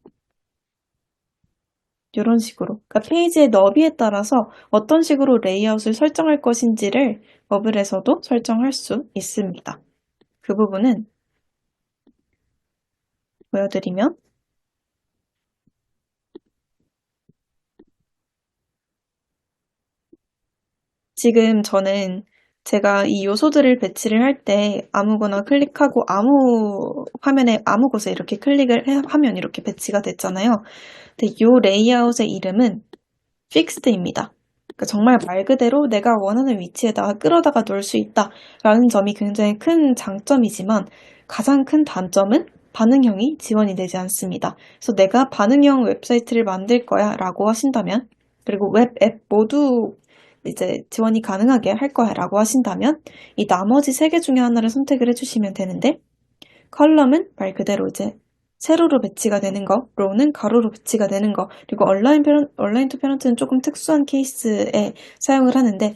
이런 식으로. 그러니까 페이지의 너비에 따라서 어떤 식으로 레이아웃을 설정할 것인지를 버블에서도 설정할 수 있습니다. 그 부분은 보여드리면 지금 저는 제가 이 요소들을 배치를 할 때 아무거나 클릭하고 아무 화면에 아무 곳에 이렇게 하면 이렇게 배치가 됐잖아요. 근데 이 레이아웃의 이름은 픽스드입니다. 그러니까 정말 말 그대로 내가 원하는 위치에다가 끌어다가 놓을 수 있다라는 점이 굉장히 큰 장점이지만 가장 큰 단점은 반응형이 지원이 되지 않습니다. 그래서 내가 반응형 웹사이트를 만들 거야 라고 하신다면 그리고 웹 앱 모두 이제 지원이 가능하게 할 거야 라고 하신다면 이 나머지 세 개 중에 하나를 선택을 해주시면 되는데 컬럼은 말 그대로 이제 세로로 배치가 되는 거, 로우는 가로로 배치가 되는 거, 그리고 온라인 투 페런트는 조금 특수한 케이스에 사용을 하는데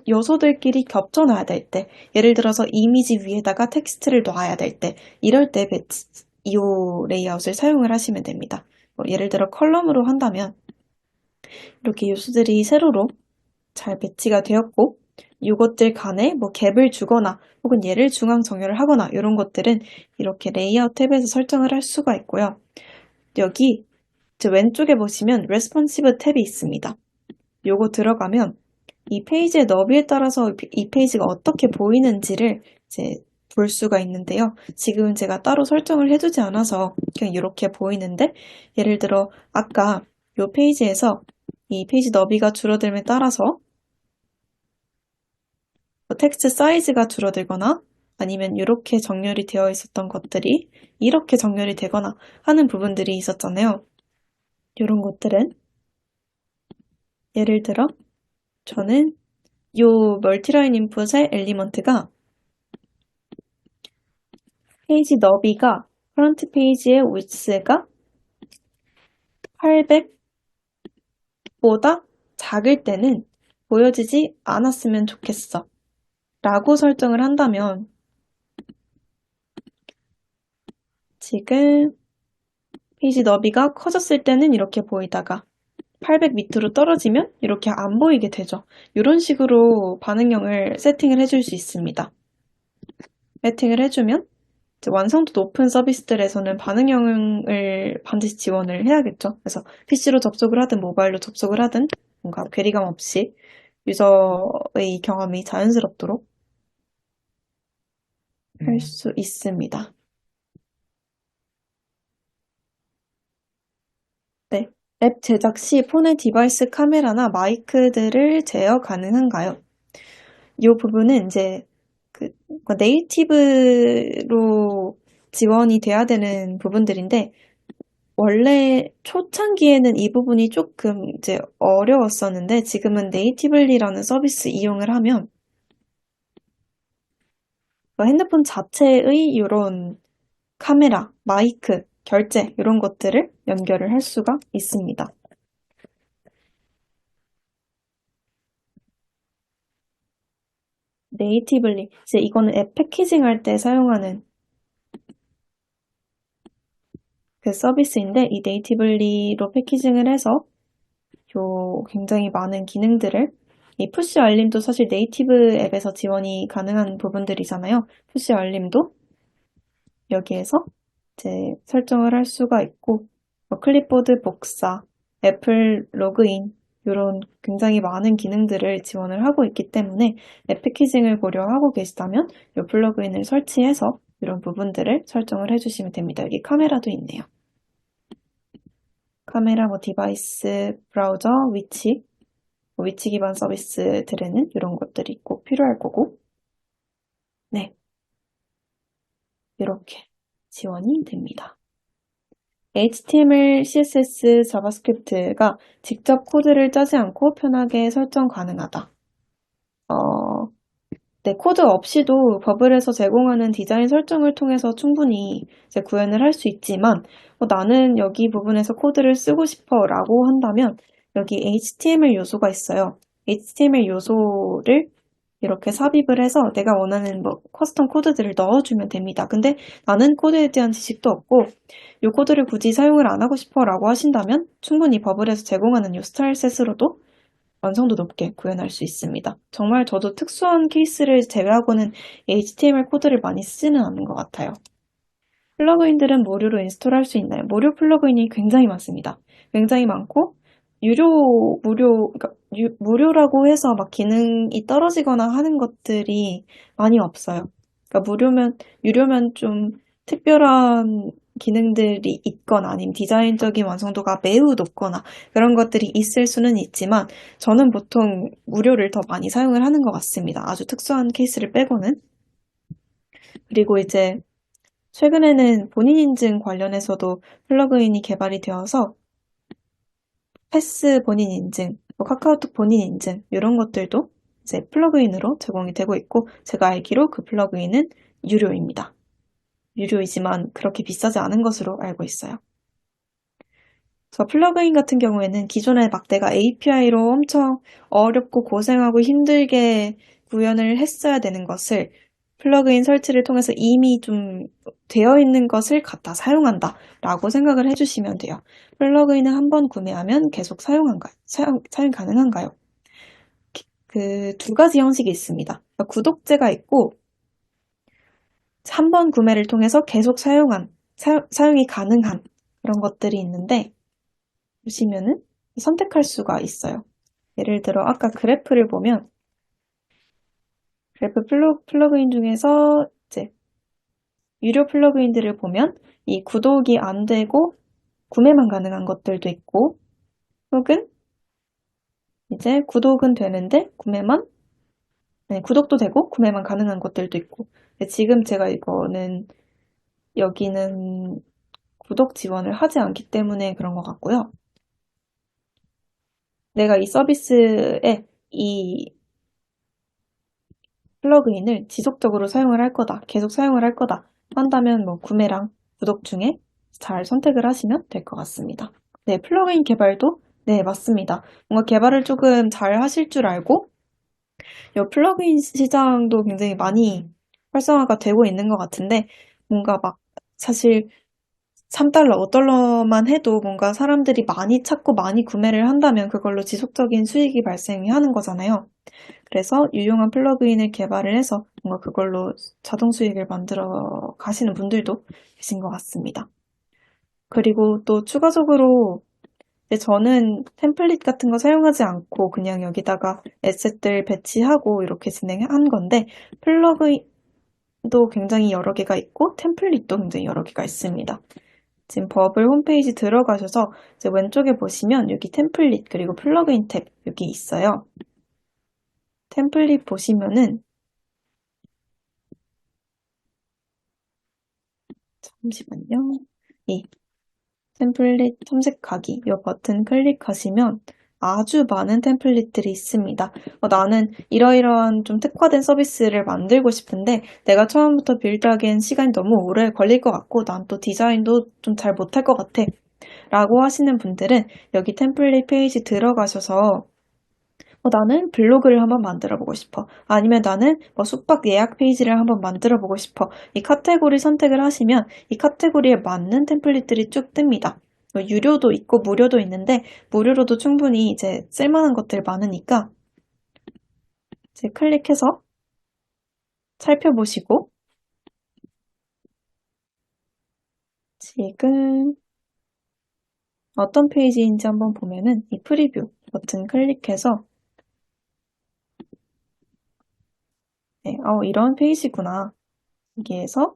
요소들끼리 겹쳐놔야 될 때, 예를 들어서 이미지 위에다가 텍스트를 놔야 될 때, 이럴 때 이 레이아웃을 사용을 하시면 됩니다. 예를 들어 컬럼으로 한다면 이렇게 요소들이 세로로 잘 배치가 되었고 이것들 간에 뭐 갭을 주거나 혹은 얘를 중앙 정렬을 하거나 이런 것들은 이렇게 레이아웃 탭에서 설정을 할 수가 있고요. 여기 왼쪽에 보시면 레스폰시브 탭이 있습니다. 요거 들어가면 이 페이지의 너비에 따라서 이 페이지가 어떻게 보이는지를 이제 볼 수가 있는데요. 지금 제가 따로 설정을 해두지 않아서 그냥 이렇게 보이는데 예를 들어 아까 이 페이지에서 이 페이지 너비가 줄어들에 따라서 텍스트 사이즈가 줄어들거나 아니면 이렇게 정렬이 되어 있었던 것들이 이렇게 정렬이 되거나 하는 부분들이 있었잖아요. 이런 것들은 예를 들어 저는 이 멀티라인 인풋의 엘리먼트가 페이지 너비가 프런트 페이지의 위스가 800보다 작을 때는 보여지지 않았으면 좋겠어 라고 설정을 한다면 지금 페이지 너비가 커졌을 때는 이렇게 보이다가 800 밑으로 떨어지면 이렇게 안 보이게 되죠. 이런 식으로 반응형을 세팅을 해줄 수 있습니다. 세팅을 해주면 완성도 높은 서비스들에서는 반응형을 반드시 지원을 해야겠죠. 그래서 PC로 접속을 하든 모바일로 접속을 하든 뭔가 괴리감 없이 유저의 경험이 자연스럽도록 할 수 있습니다. 네. 앱 제작 시 폰의 디바이스 카메라나 마이크들을 제어 가능한가요? 이 부분은 이제 네이티브로 지원이 돼야 되는 부분들인데 원래 초창기에는 이 부분이 조금 이제 어려웠었는데 지금은 네이티블리라는 서비스 이용을 하면 핸드폰 자체의 이런 카메라, 마이크, 결제 이런 것들을 연결을 할 수가 있습니다. 네이티블리 이제 이거는 앱 패키징 할 때 사용하는 그 서비스인데 이 네이티블리로 패키징을 해서 요 굉장히 많은 기능들을 이 푸시 알림도 사실 네이티브 앱에서 지원이 가능한 부분들이잖아요. 푸시 알림도 여기에서 이제 설정을 할 수가 있고 클립보드 복사, 애플 로그인 이런 굉장히 많은 기능들을 지원을 하고 있기 때문에 앱 패키징을 고려하고 계시다면 이 플러그인을 설치해서 이런 부분들을 설정을 해주시면 됩니다. 여기 카메라도 있네요. 카메라, 디바이스, 브라우저, 위치 기반 서비스들에는 이런 것들이 꼭 필요할 거고 네, 이렇게 지원이 됩니다. HTML, CSS, 자바스크립트가 직접 코드를 짜지 않고 편하게 설정 가능하다. 네, 코드 없이도 버블에서 제공하는 디자인 설정을 통해서 충분히 이제 구현을 할 수 있지만 나는 여기 부분에서 코드를 쓰고 싶어 라고 한다면 여기 HTML 요소가 있어요. HTML 요소를 이렇게 삽입을 해서 내가 원하는 커스텀 코드들을 넣어주면 됩니다. 근데 나는 코드에 대한 지식도 없고 이 코드를 굳이 사용을 안 하고 싶어 라고 하신다면 충분히 버블에서 제공하는 이 스타일셋으로도 완성도 높게 구현할 수 있습니다. 정말 저도 특수한 케이스를 제외하고는 HTML 코드를 많이 쓰지는 않는 것 같아요. 플러그인들은 무료로 인스톨할 수 있나요? 무료 플러그인이 굉장히 많습니다. 굉장히 많고 그러니까 무료라고 해서 막 기능이 떨어지거나 하는 것들이 많이 없어요. 그러니까 유료면 좀 특별한 기능들이 있거나 아니면 디자인적인 완성도가 매우 높거나 그런 것들이 있을 수는 있지만 저는 보통 무료를 더 많이 사용을 하는 것 같습니다. 아주 특수한 케이스를 빼고는. 그리고 이제 최근에는 본인 인증 관련해서도 플러그인이 개발이 되어서 패스 본인 인증, 카카오톡 본인 인증 이런 것들도 이제 플러그인으로 제공이 되고 있고 제가 알기로 그 플러그인은 유료입니다. 유료이지만 그렇게 비싸지 않은 것으로 알고 있어요. 그래서 플러그인 같은 경우에는 기존에 막 내가 API로 엄청 어렵고 고생하고 힘들게 구현을 했어야 되는 것을 플러그인 설치를 통해서 이미 좀 되어 있는 것을 갖다 사용한다 라고 생각을 해주시면 돼요. 플러그인을 한번 구매하면 계속 사용 가능한가요? 그 두 가지 형식이 있습니다. 그러니까 구독제가 있고 한 번 구매를 통해서 계속 사용이 가능한 그런 것들이 있는데 보시면은 선택할 수가 있어요. 예를 들어 아까 그래프를 보면 그래프 플러그인 중에서 이제 유료 플러그인들을 보면 이 구독이 안 되고 구매만 가능한 것들도 있고 혹은 이제 구독은 되는데 구독도 되고 구매만 가능한 것들도 있고 지금 제가 이거는 여기는 구독 지원을 하지 않기 때문에 그런 것 같고요. 내가 이 서비스에 이 플러그인을 지속적으로 사용을 할 거다, 계속 사용을 할 거다 한다면 뭐 구매랑 구독 중에 잘 선택을 하시면 될 것 같습니다. 네, 플러그인 개발도 네, 맞습니다. 뭔가 개발을 조금 잘 하실 줄 알고 이 플러그인 시장도 굉장히 많이 활성화가 되고 있는 것 같은데 뭔가 막 사실 3달러, 5달러만 해도 뭔가 사람들이 많이 찾고 많이 구매를 한다면 그걸로 지속적인 수익이 발생하는 거잖아요. 그래서 유용한 플러그인을 개발을 해서 뭔가 그걸로 자동 수익을 만들어 가시는 분들도 계신 것 같습니다. 그리고 또 추가적으로 저는 템플릿 같은 거 사용하지 않고 그냥 여기다가 에셋들 배치하고 이렇게 진행한 건데 플러그인도 굉장히 여러 개가 있고 템플릿도 굉장히 여러 개가 있습니다. 지금 버블 홈페이지 들어가셔서 이제 왼쪽에 보시면 여기 템플릿 그리고 플러그인 탭 여기 있어요. 템플릿 보시면은 잠시만요. 이 템플릿 탐색하기 이 버튼 클릭하시면 아주 많은 템플릿들이 있습니다. 나는 이러이러한 좀 특화된 서비스를 만들고 싶은데 내가 처음부터 빌드하기엔 시간이 너무 오래 걸릴 것 같고 난 또 디자인도 좀 잘 못할 것 같아 라고 하시는 분들은 여기 템플릿 페이지 들어가셔서 나는 블로그를 한번 만들어 보고 싶어. 아니면 나는 숙박 예약 페이지를 한번 만들어 보고 싶어. 이 카테고리 선택을 하시면 이 카테고리에 맞는 템플릿들이 쭉 뜹니다. 유료도 있고 무료도 있는데 무료로도 충분히 이제 쓸만한 것들 많으니까 이제 클릭해서 살펴보시고 지금 어떤 페이지인지 한번 보면은 이 프리뷰 버튼 클릭해서 네, 이런 페이지구나. 여기에서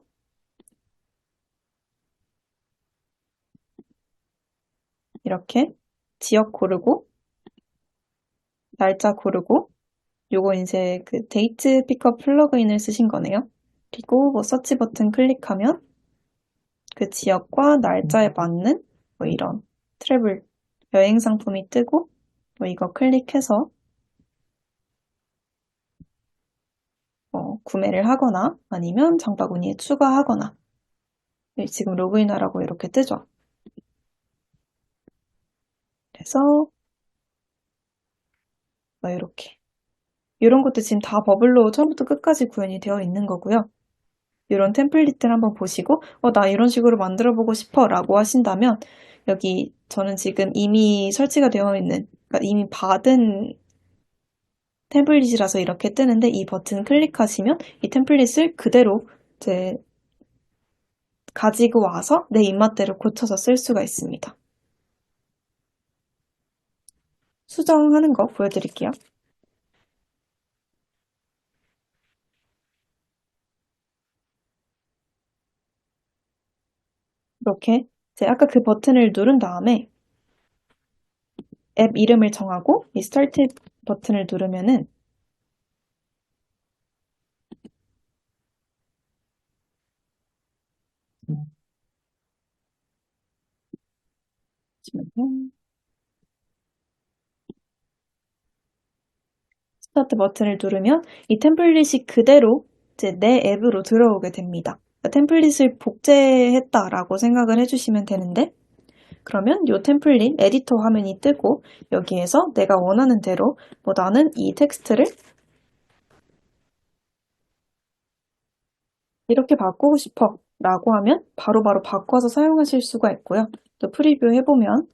이렇게 지역 고르고 날짜 고르고 요거 이제 그 데이트 픽업 플러그인을 쓰신 거네요. 그리고 서치 버튼 클릭하면 그 지역과 날짜에 맞는 이런 트래블 여행 상품이 뜨고 이거 클릭해서 구매를 하거나 아니면 장바구니에 추가하거나 지금 로그인하라고 이렇게 뜨죠. 그래서 이렇게 이런 것도 지금 다 버블로 처음부터 끝까지 구현이 되어 있는 거고요. 이런 템플릿들 한번 보시고 나 이런 식으로 만들어 보고 싶어 라고 하신다면 여기 저는 지금 이미 설치가 되어 있는 그러니까 이미 받은 템플릿이라서 이렇게 뜨는데 이 버튼 클릭하시면 이 템플릿을 그대로 이제 가지고 와서 내 입맛대로 고쳐서 쓸 수가 있습니다. 수정하는 거 보여드릴게요. 이렇게 이제 아까 그 버튼을 누른 다음에 앱 이름을 정하고 이 스타트 버튼을 누르면은 잠시만요. 스타트 버튼을 누르면 이 템플릿이 그대로 이제 내 앱으로 들어오게 됩니다. 템플릿을 복제했다라고 생각을 해주시면 되는데 그러면 이 템플릿 에디터 화면이 뜨고 여기에서 내가 원하는 대로 나는 이 텍스트를 이렇게 바꾸고 싶어 라고 하면 바로바로 바꿔서 사용하실 수가 있고요. 또 프리뷰 해보면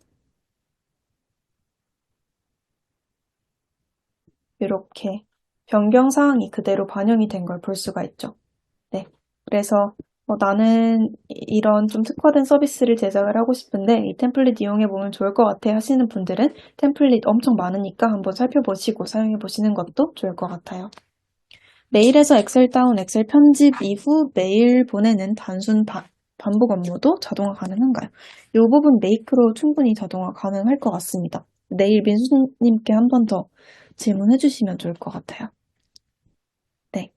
이렇게 변경 사항이 그대로 반영이 된 걸 볼 수가 있죠. 네. 그래서 나는 이런 좀 특화된 서비스를 제작을 하고 싶은데 이 템플릿 이용해 보면 좋을 것 같아 하시는 분들은 템플릿 엄청 많으니까 한번 살펴보시고 사용해 보시는 것도 좋을 것 같아요. 메일에서 엑셀 다운, 엑셀 편집 이후 메일 보내는 단순 반복 업무도 자동화 가능한가요? 이 부분 메이크로 충분히 자동화 가능할 것 같습니다. 내일 민수님께 한 번 더 질문해 주시면 좋을 것 같아요. 네.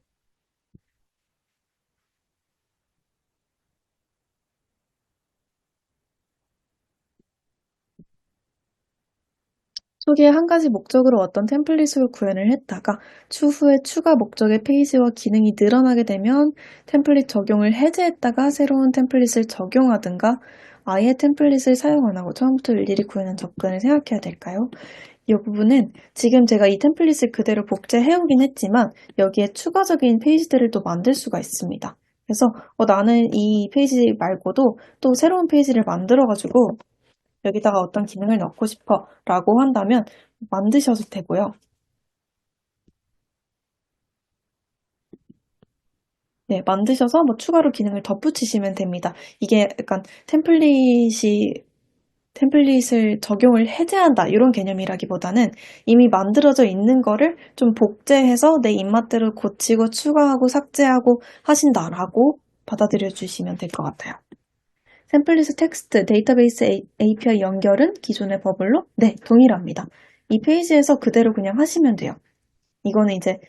초기에 한 가지 목적으로 어떤 템플릿을 구현을 했다가 추후에 추가 목적의 페이지와 기능이 늘어나게 되면 템플릿 적용을 해제했다가 새로운 템플릿을 적용하든가 아예 템플릿을 사용 안 하고 처음부터 일일이 구현한 접근을 생각해야 될까요? 이 부분은 지금 제가 이 템플릿을 그대로 복제해오긴 했지만 여기에 추가적인 페이지들을 또 만들 수가 있습니다. 그래서 나는 이 페이지 말고도 또 새로운 페이지를 만들어가지고 여기다가 어떤 기능을 넣고 싶어 라고 한다면 만드셔도 되고요. 네, 만드셔서 뭐 추가로 기능을 덧붙이시면 됩니다. 이게 약간 템플릿을 적용을 해제한다 이런 개념이라기보다는 이미 만들어져 있는 거를 좀 복제해서 내 입맛대로 고치고 추가하고 삭제하고 하신다라고 받아들여 주시면 될 것 같아요. 템플릿 텍스트 데이터베이스 API 연결은 기존의 버블로? 네, 동일합니다. 이 페이지에서 그대로 그냥 하시면 돼요. 이거는 이제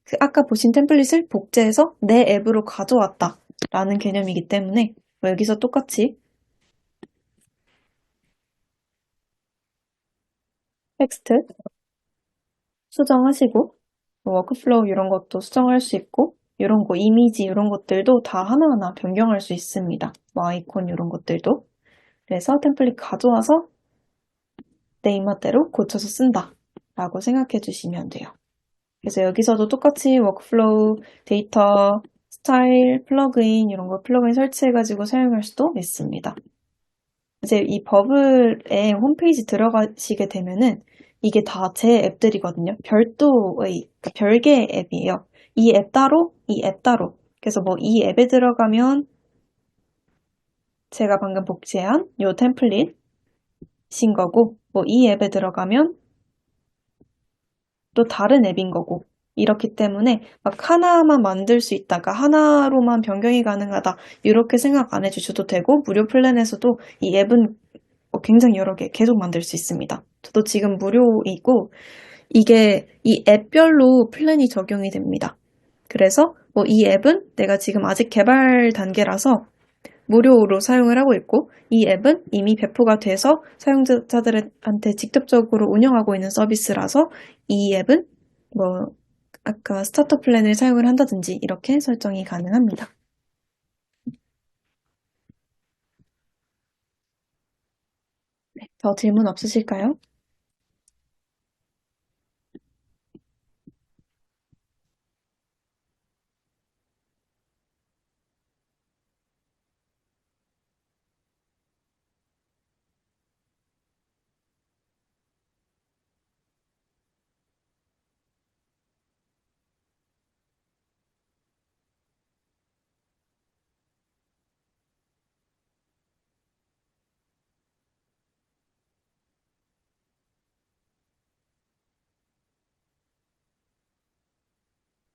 그 아까 보신 템플릿을 복제해서 내 앱으로 가져왔다 라는 개념이기 때문에 여기서 똑같이 텍스트 수정하시고 워크플로우 이런 것도 수정할 수 있고 이런 거 이미지 이런 것들도 다 하나하나 변경할 수 있습니다. 뭐 아이콘 이런 것들도 그래서 템플릿 가져와서 내 입맛대로 고쳐서 쓴다 라고 생각해 주시면 돼요. 그래서 여기서도 똑같이 워크플로우, 데이터, 스타일, 플러그인 이런 거 플러그인 설치해가지고 사용할 수도 있습니다. 이제 이 버블의 홈페이지 들어가시게 되면은 이게 다 제 앱들이거든요. 별도의, 그러니까 별개의 앱이에요. 이 앱 따로, 이 앱 따로. 그래서 뭐 이 앱에 들어가면 제가 방금 복제한 요 템플릿인 거고, 뭐 이 앱에 들어가면 또 다른 앱인 거고, 이렇기 때문에 막 하나만 만들 수 있다가 하나로만 변경이 가능하다, 이렇게 생각 안 해주셔도 되고, 무료 플랜에서도 이 앱은 굉장히 여러 개 계속 만들 수 있습니다. 저도 지금 무료이고 이게 이 앱별로 플랜이 적용이 됩니다. 그래서 뭐 이 앱은 내가 지금 아직 개발 단계라서 무료로 사용을 하고 있고 이 앱은 이미 배포가 돼서 사용자들한테 직접적으로 운영하고 있는 서비스라서 이 앱은 뭐 아까 스타터 플랜을 사용을 한다든지 이렇게 설정이 가능합니다. 네, 더 질문 없으실까요?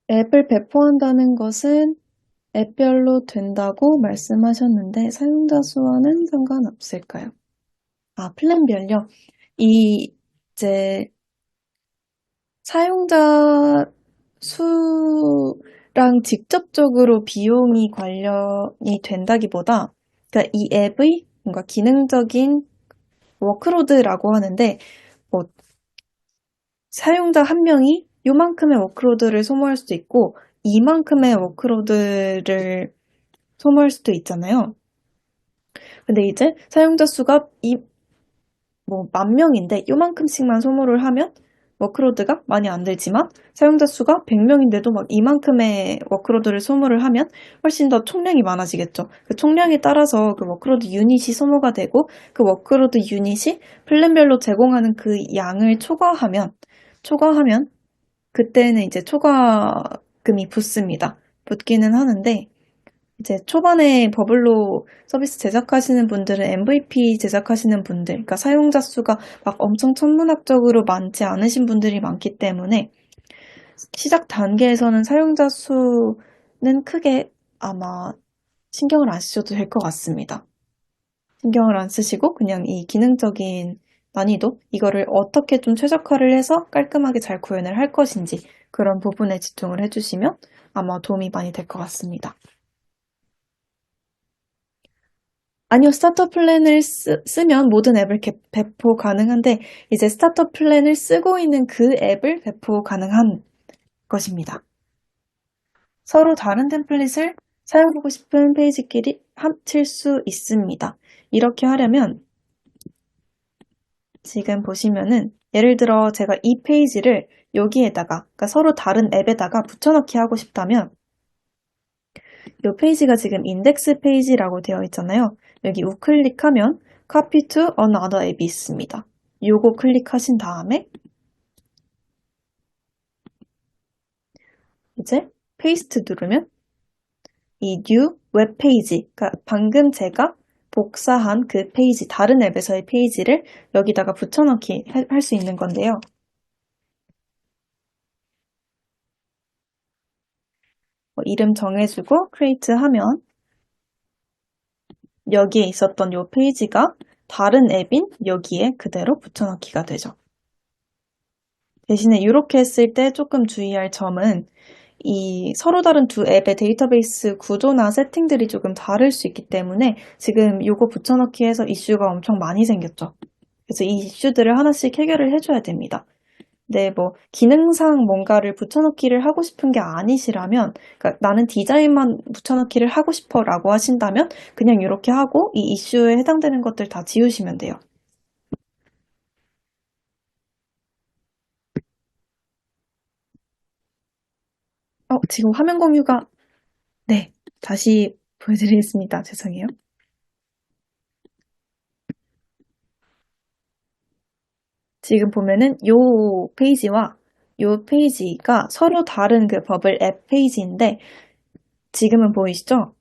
앱을 배포한다는 것은 앱별로 된다고 말씀하셨는데 사용자 수와는 상관없을까요? 아, 플랜별요? 이제 사용자 수랑 직접적으로 비용이 관련이 된다기보다 그러니까 이 앱의 뭔가 기능적인 워크로드라고 하는데 뭐 사용자 한 명이 요만큼의 워크로드를 소모할 수도 있고 이만큼의 워크로드를 소모할 수도 있잖아요. 근데 이제 사용자 수가 뭐 10,000명인데 요만큼씩만 소모를 하면 워크로드가 많이 안 들지만 사용자 수가 100명인데도 막 이만큼의 워크로드를 소모를 하면 훨씬 더 총량이 많아지겠죠. 그 총량에 따라서 그 워크로드 유닛이 소모가 되고 그 워크로드 유닛이 플랜별로 제공하는 그 양을 초과하면 그때는 이제 초과금이 붙습니다. 붙기는 하는데, 이제 초반에 버블로 서비스 제작하시는 분들은 MVP 제작하시는 분들, 그러니까 사용자 수가 막 엄청 천문학적으로 많지 않으신 분들이 많기 때문에 시작 단계에서는 사용자 수는 크게 아마 신경을 안 쓰셔도 될 것 같습니다. 신경을 안 쓰시고 그냥 이 기능적인 난이도, 이거를 어떻게 좀 최적화를 해서 깔끔하게 잘 구현을 할 것인지 그런 부분에 집중을 해주시면 아마 도움이 많이 될 것 같습니다. 아니요, 스타터 플랜을 쓰면 모든 앱을 배포 가능한데, 이제 스타터 플랜을 쓰고 있는 그 앱을 배포 가능한 것입니다. 서로 다른 템플릿을 사용하고 싶은 페이지끼리 합칠 수 있습니다. 이렇게 하려면 지금 보시면은 예를 들어 제가 이 페이지를 여기에다가, 그러니까 서로 다른 앱에다가 붙여넣기 하고 싶다면 이 페이지가 지금 인덱스 페이지라고 되어 있잖아요. 여기 우클릭하면 Copy to another 앱이 있습니다. 요거 클릭하신 다음에 이제 페이스트 누르면 이 new 웹 페이지, 그러니까 방금 제가 복사한 그 페이지, 다른 앱에서의 페이지를 여기다가 붙여넣기 할 수 있는 건데요. 이름 정해주고 create 하면 여기에 있었던 이 페이지가 다른 앱인 여기에 그대로 붙여넣기가 되죠. 대신에 이렇게 했을 때 조금 주의할 점은 이 서로 다른 두 앱의 데이터베이스 구조나 세팅들이 조금 다를 수 있기 때문에 지금 이거 붙여넣기 해서 이슈가 엄청 많이 생겼죠. 그래서 이 이슈들을 하나씩 해결을 해줘야 됩니다. 네, 뭐 기능상 뭔가를 붙여넣기를 하고 싶은 게 아니시라면, 그러니까 나는 디자인만 붙여넣기를 하고 싶어라고 하신다면 그냥 이렇게 하고 이 이슈에 해당되는 것들 다 지우시면 돼요. 지금 화면 공유가 네, 다시 보여드리겠습니다. 죄송해요. 지금 보면은 요 페이지와 요 페이지가 서로 다른 그 버블 앱 페이지인데 지금은 보이시죠?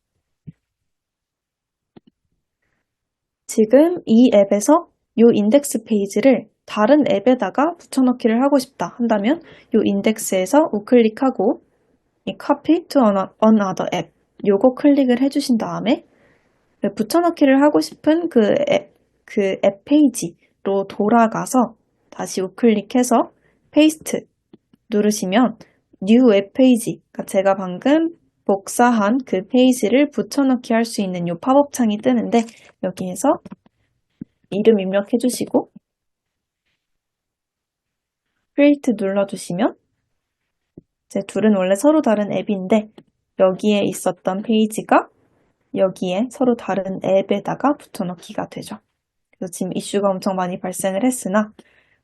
지금 이 앱에서 요 인덱스 페이지를 다른 앱에다가 붙여넣기를 하고 싶다 한다면 요 인덱스에서 우클릭하고 이 copy to another 앱 요거 클릭을 해주신 다음에 붙여넣기를 하고 싶은 그 앱 페이지로 돌아가서 다시 우클릭해서 페이스트 누르시면 New 웹 페이지, 그러니까 제가 방금 복사한 그 페이지를 붙여넣기 할 수 있는 이 팝업 창이 뜨는데 여기에서 이름 입력해 주시고 Create 눌러주시면 제 둘은 원래 서로 다른 앱인데 여기에 있었던 페이지가 여기에 서로 다른 앱에다가 붙여넣기가 되죠. 그래서 지금 이슈가 엄청 많이 발생을 했으나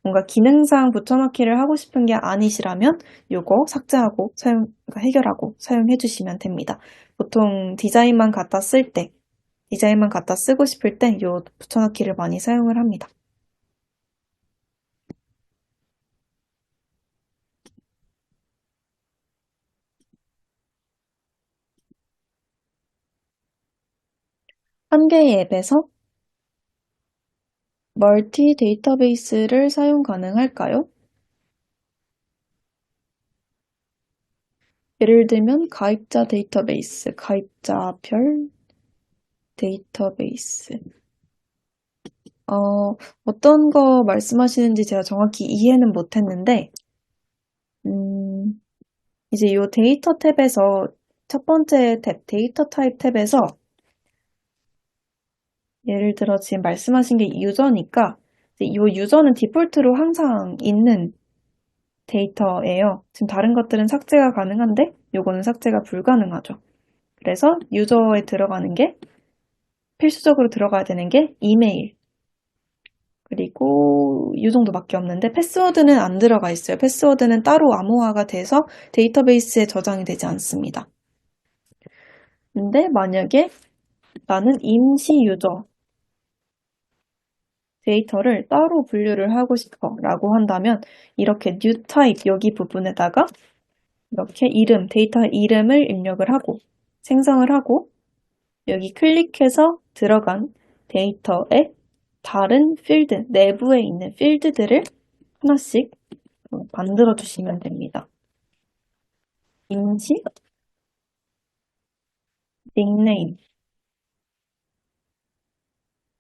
뭔가 기능상 붙여넣기를 하고 싶은 게 아니시라면 요거 삭제하고 그러니까 해결하고 사용해 주시면 됩니다. 보통 디자인만 갖다 쓰고 싶을 때 요 붙여넣기를 많이 사용을 합니다. 한 개의 앱에서 멀티 데이터베이스를 사용 가능할까요? 예를 들면 가입자 데이터베이스, 가입자별 데이터베이스. 어떤 거 말씀하시는지 제가 정확히 이해는 못했는데, 음, 이제 이 데이터 탭에서 첫 번째 탭, 데이터 타입 탭에서 예를 들어 지금 말씀하신 게 유저니까 이 유저는 디폴트로 항상 있는 데이터예요. 지금 다른 것들은 삭제가 가능한데 요거는 삭제가 불가능하죠. 그래서 유저에 들어가는 게 필수적으로 들어가야 되는 게 이메일 그리고 이 정도밖에 없는데 패스워드는 안 들어가 있어요. 패스워드는 따로 암호화가 돼서 데이터베이스에 저장이 되지 않습니다. 근데 만약에 나는 임시 유저 데이터를 따로 분류를 하고 싶어 라고 한다면 이렇게 new type 여기 부분에다가 이렇게 이름, 데이터 이름을 입력을 하고 생성을 하고 여기 클릭해서 들어간 데이터의 다른 필드, 내부에 있는 필드들을 하나씩 만들어 주시면 됩니다. 임시, 닉네임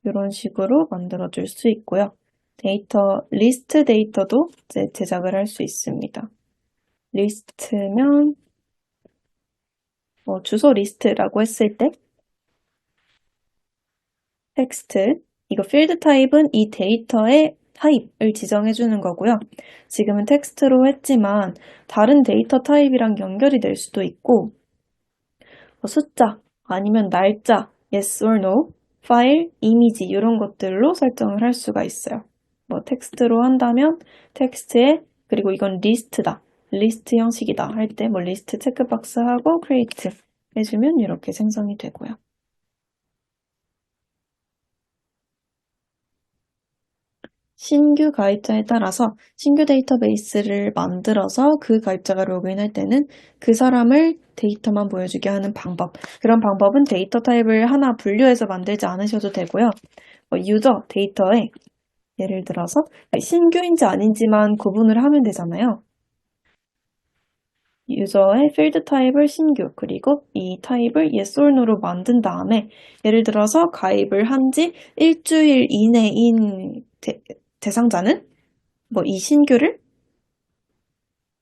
이런 식으로 만들어 줄 수 있고요. 데이터, 리스트 데이터도 이제 제작을 할 수 있습니다. 리스트면 주소 리스트라고 했을 때 텍스트, 이거 필드 타입은 이 데이터의 타입을 지정해 주는 거고요. 지금은 텍스트로 했지만 다른 데이터 타입이랑 연결이 될 수도 있고 숫자 아니면 날짜, yes or no, 파일, 이미지 이런 것들로 설정을 할 수가 있어요. 텍스트로 한다면 텍스트에 그리고 이건 리스트다. 리스트 형식이다 할 때 리스트 체크박스하고 create 해주면 이렇게 생성이 되고요. 신규 가입자에 따라서 신규 데이터베이스를 만들어서 그 가입자가 로그인할 때는 그 사람을 데이터만 보여주게 하는 방법. 그런 방법은 데이터 타입을 하나 분류해서 만들지 않으셔도 되고요. 유저 데이터에 예를 들어서 신규인지 아닌지만 구분을 하면 되잖아요. 유저의 필드 타입을 신규, 그리고 이 타입을 yes or no로 만든 다음에 예를 들어서 가입을 한 지 일주일 이내인 대상자는 이 신규를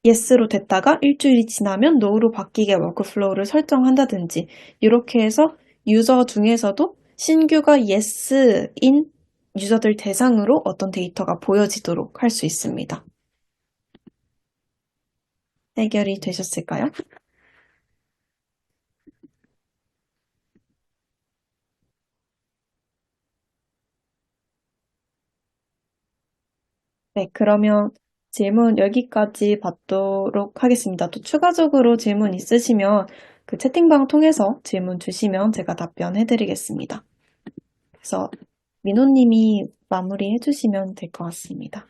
yes로 됐다가 일주일이 지나면 no로 바뀌게 워크플로우를 설정한다든지 이렇게 해서 유저 중에서도 신규가 yes인 유저들 대상으로 어떤 데이터가 보여지도록 할 수 있습니다. 해결이 되셨을까요? 네, 그러면 질문 여기까지 받도록 하겠습니다. 또 추가적으로 질문 있으시면 그 채팅방 통해서 질문 주시면 제가 답변해 드리겠습니다. 그래서 민호님이 마무리해 주시면 될 것 같습니다.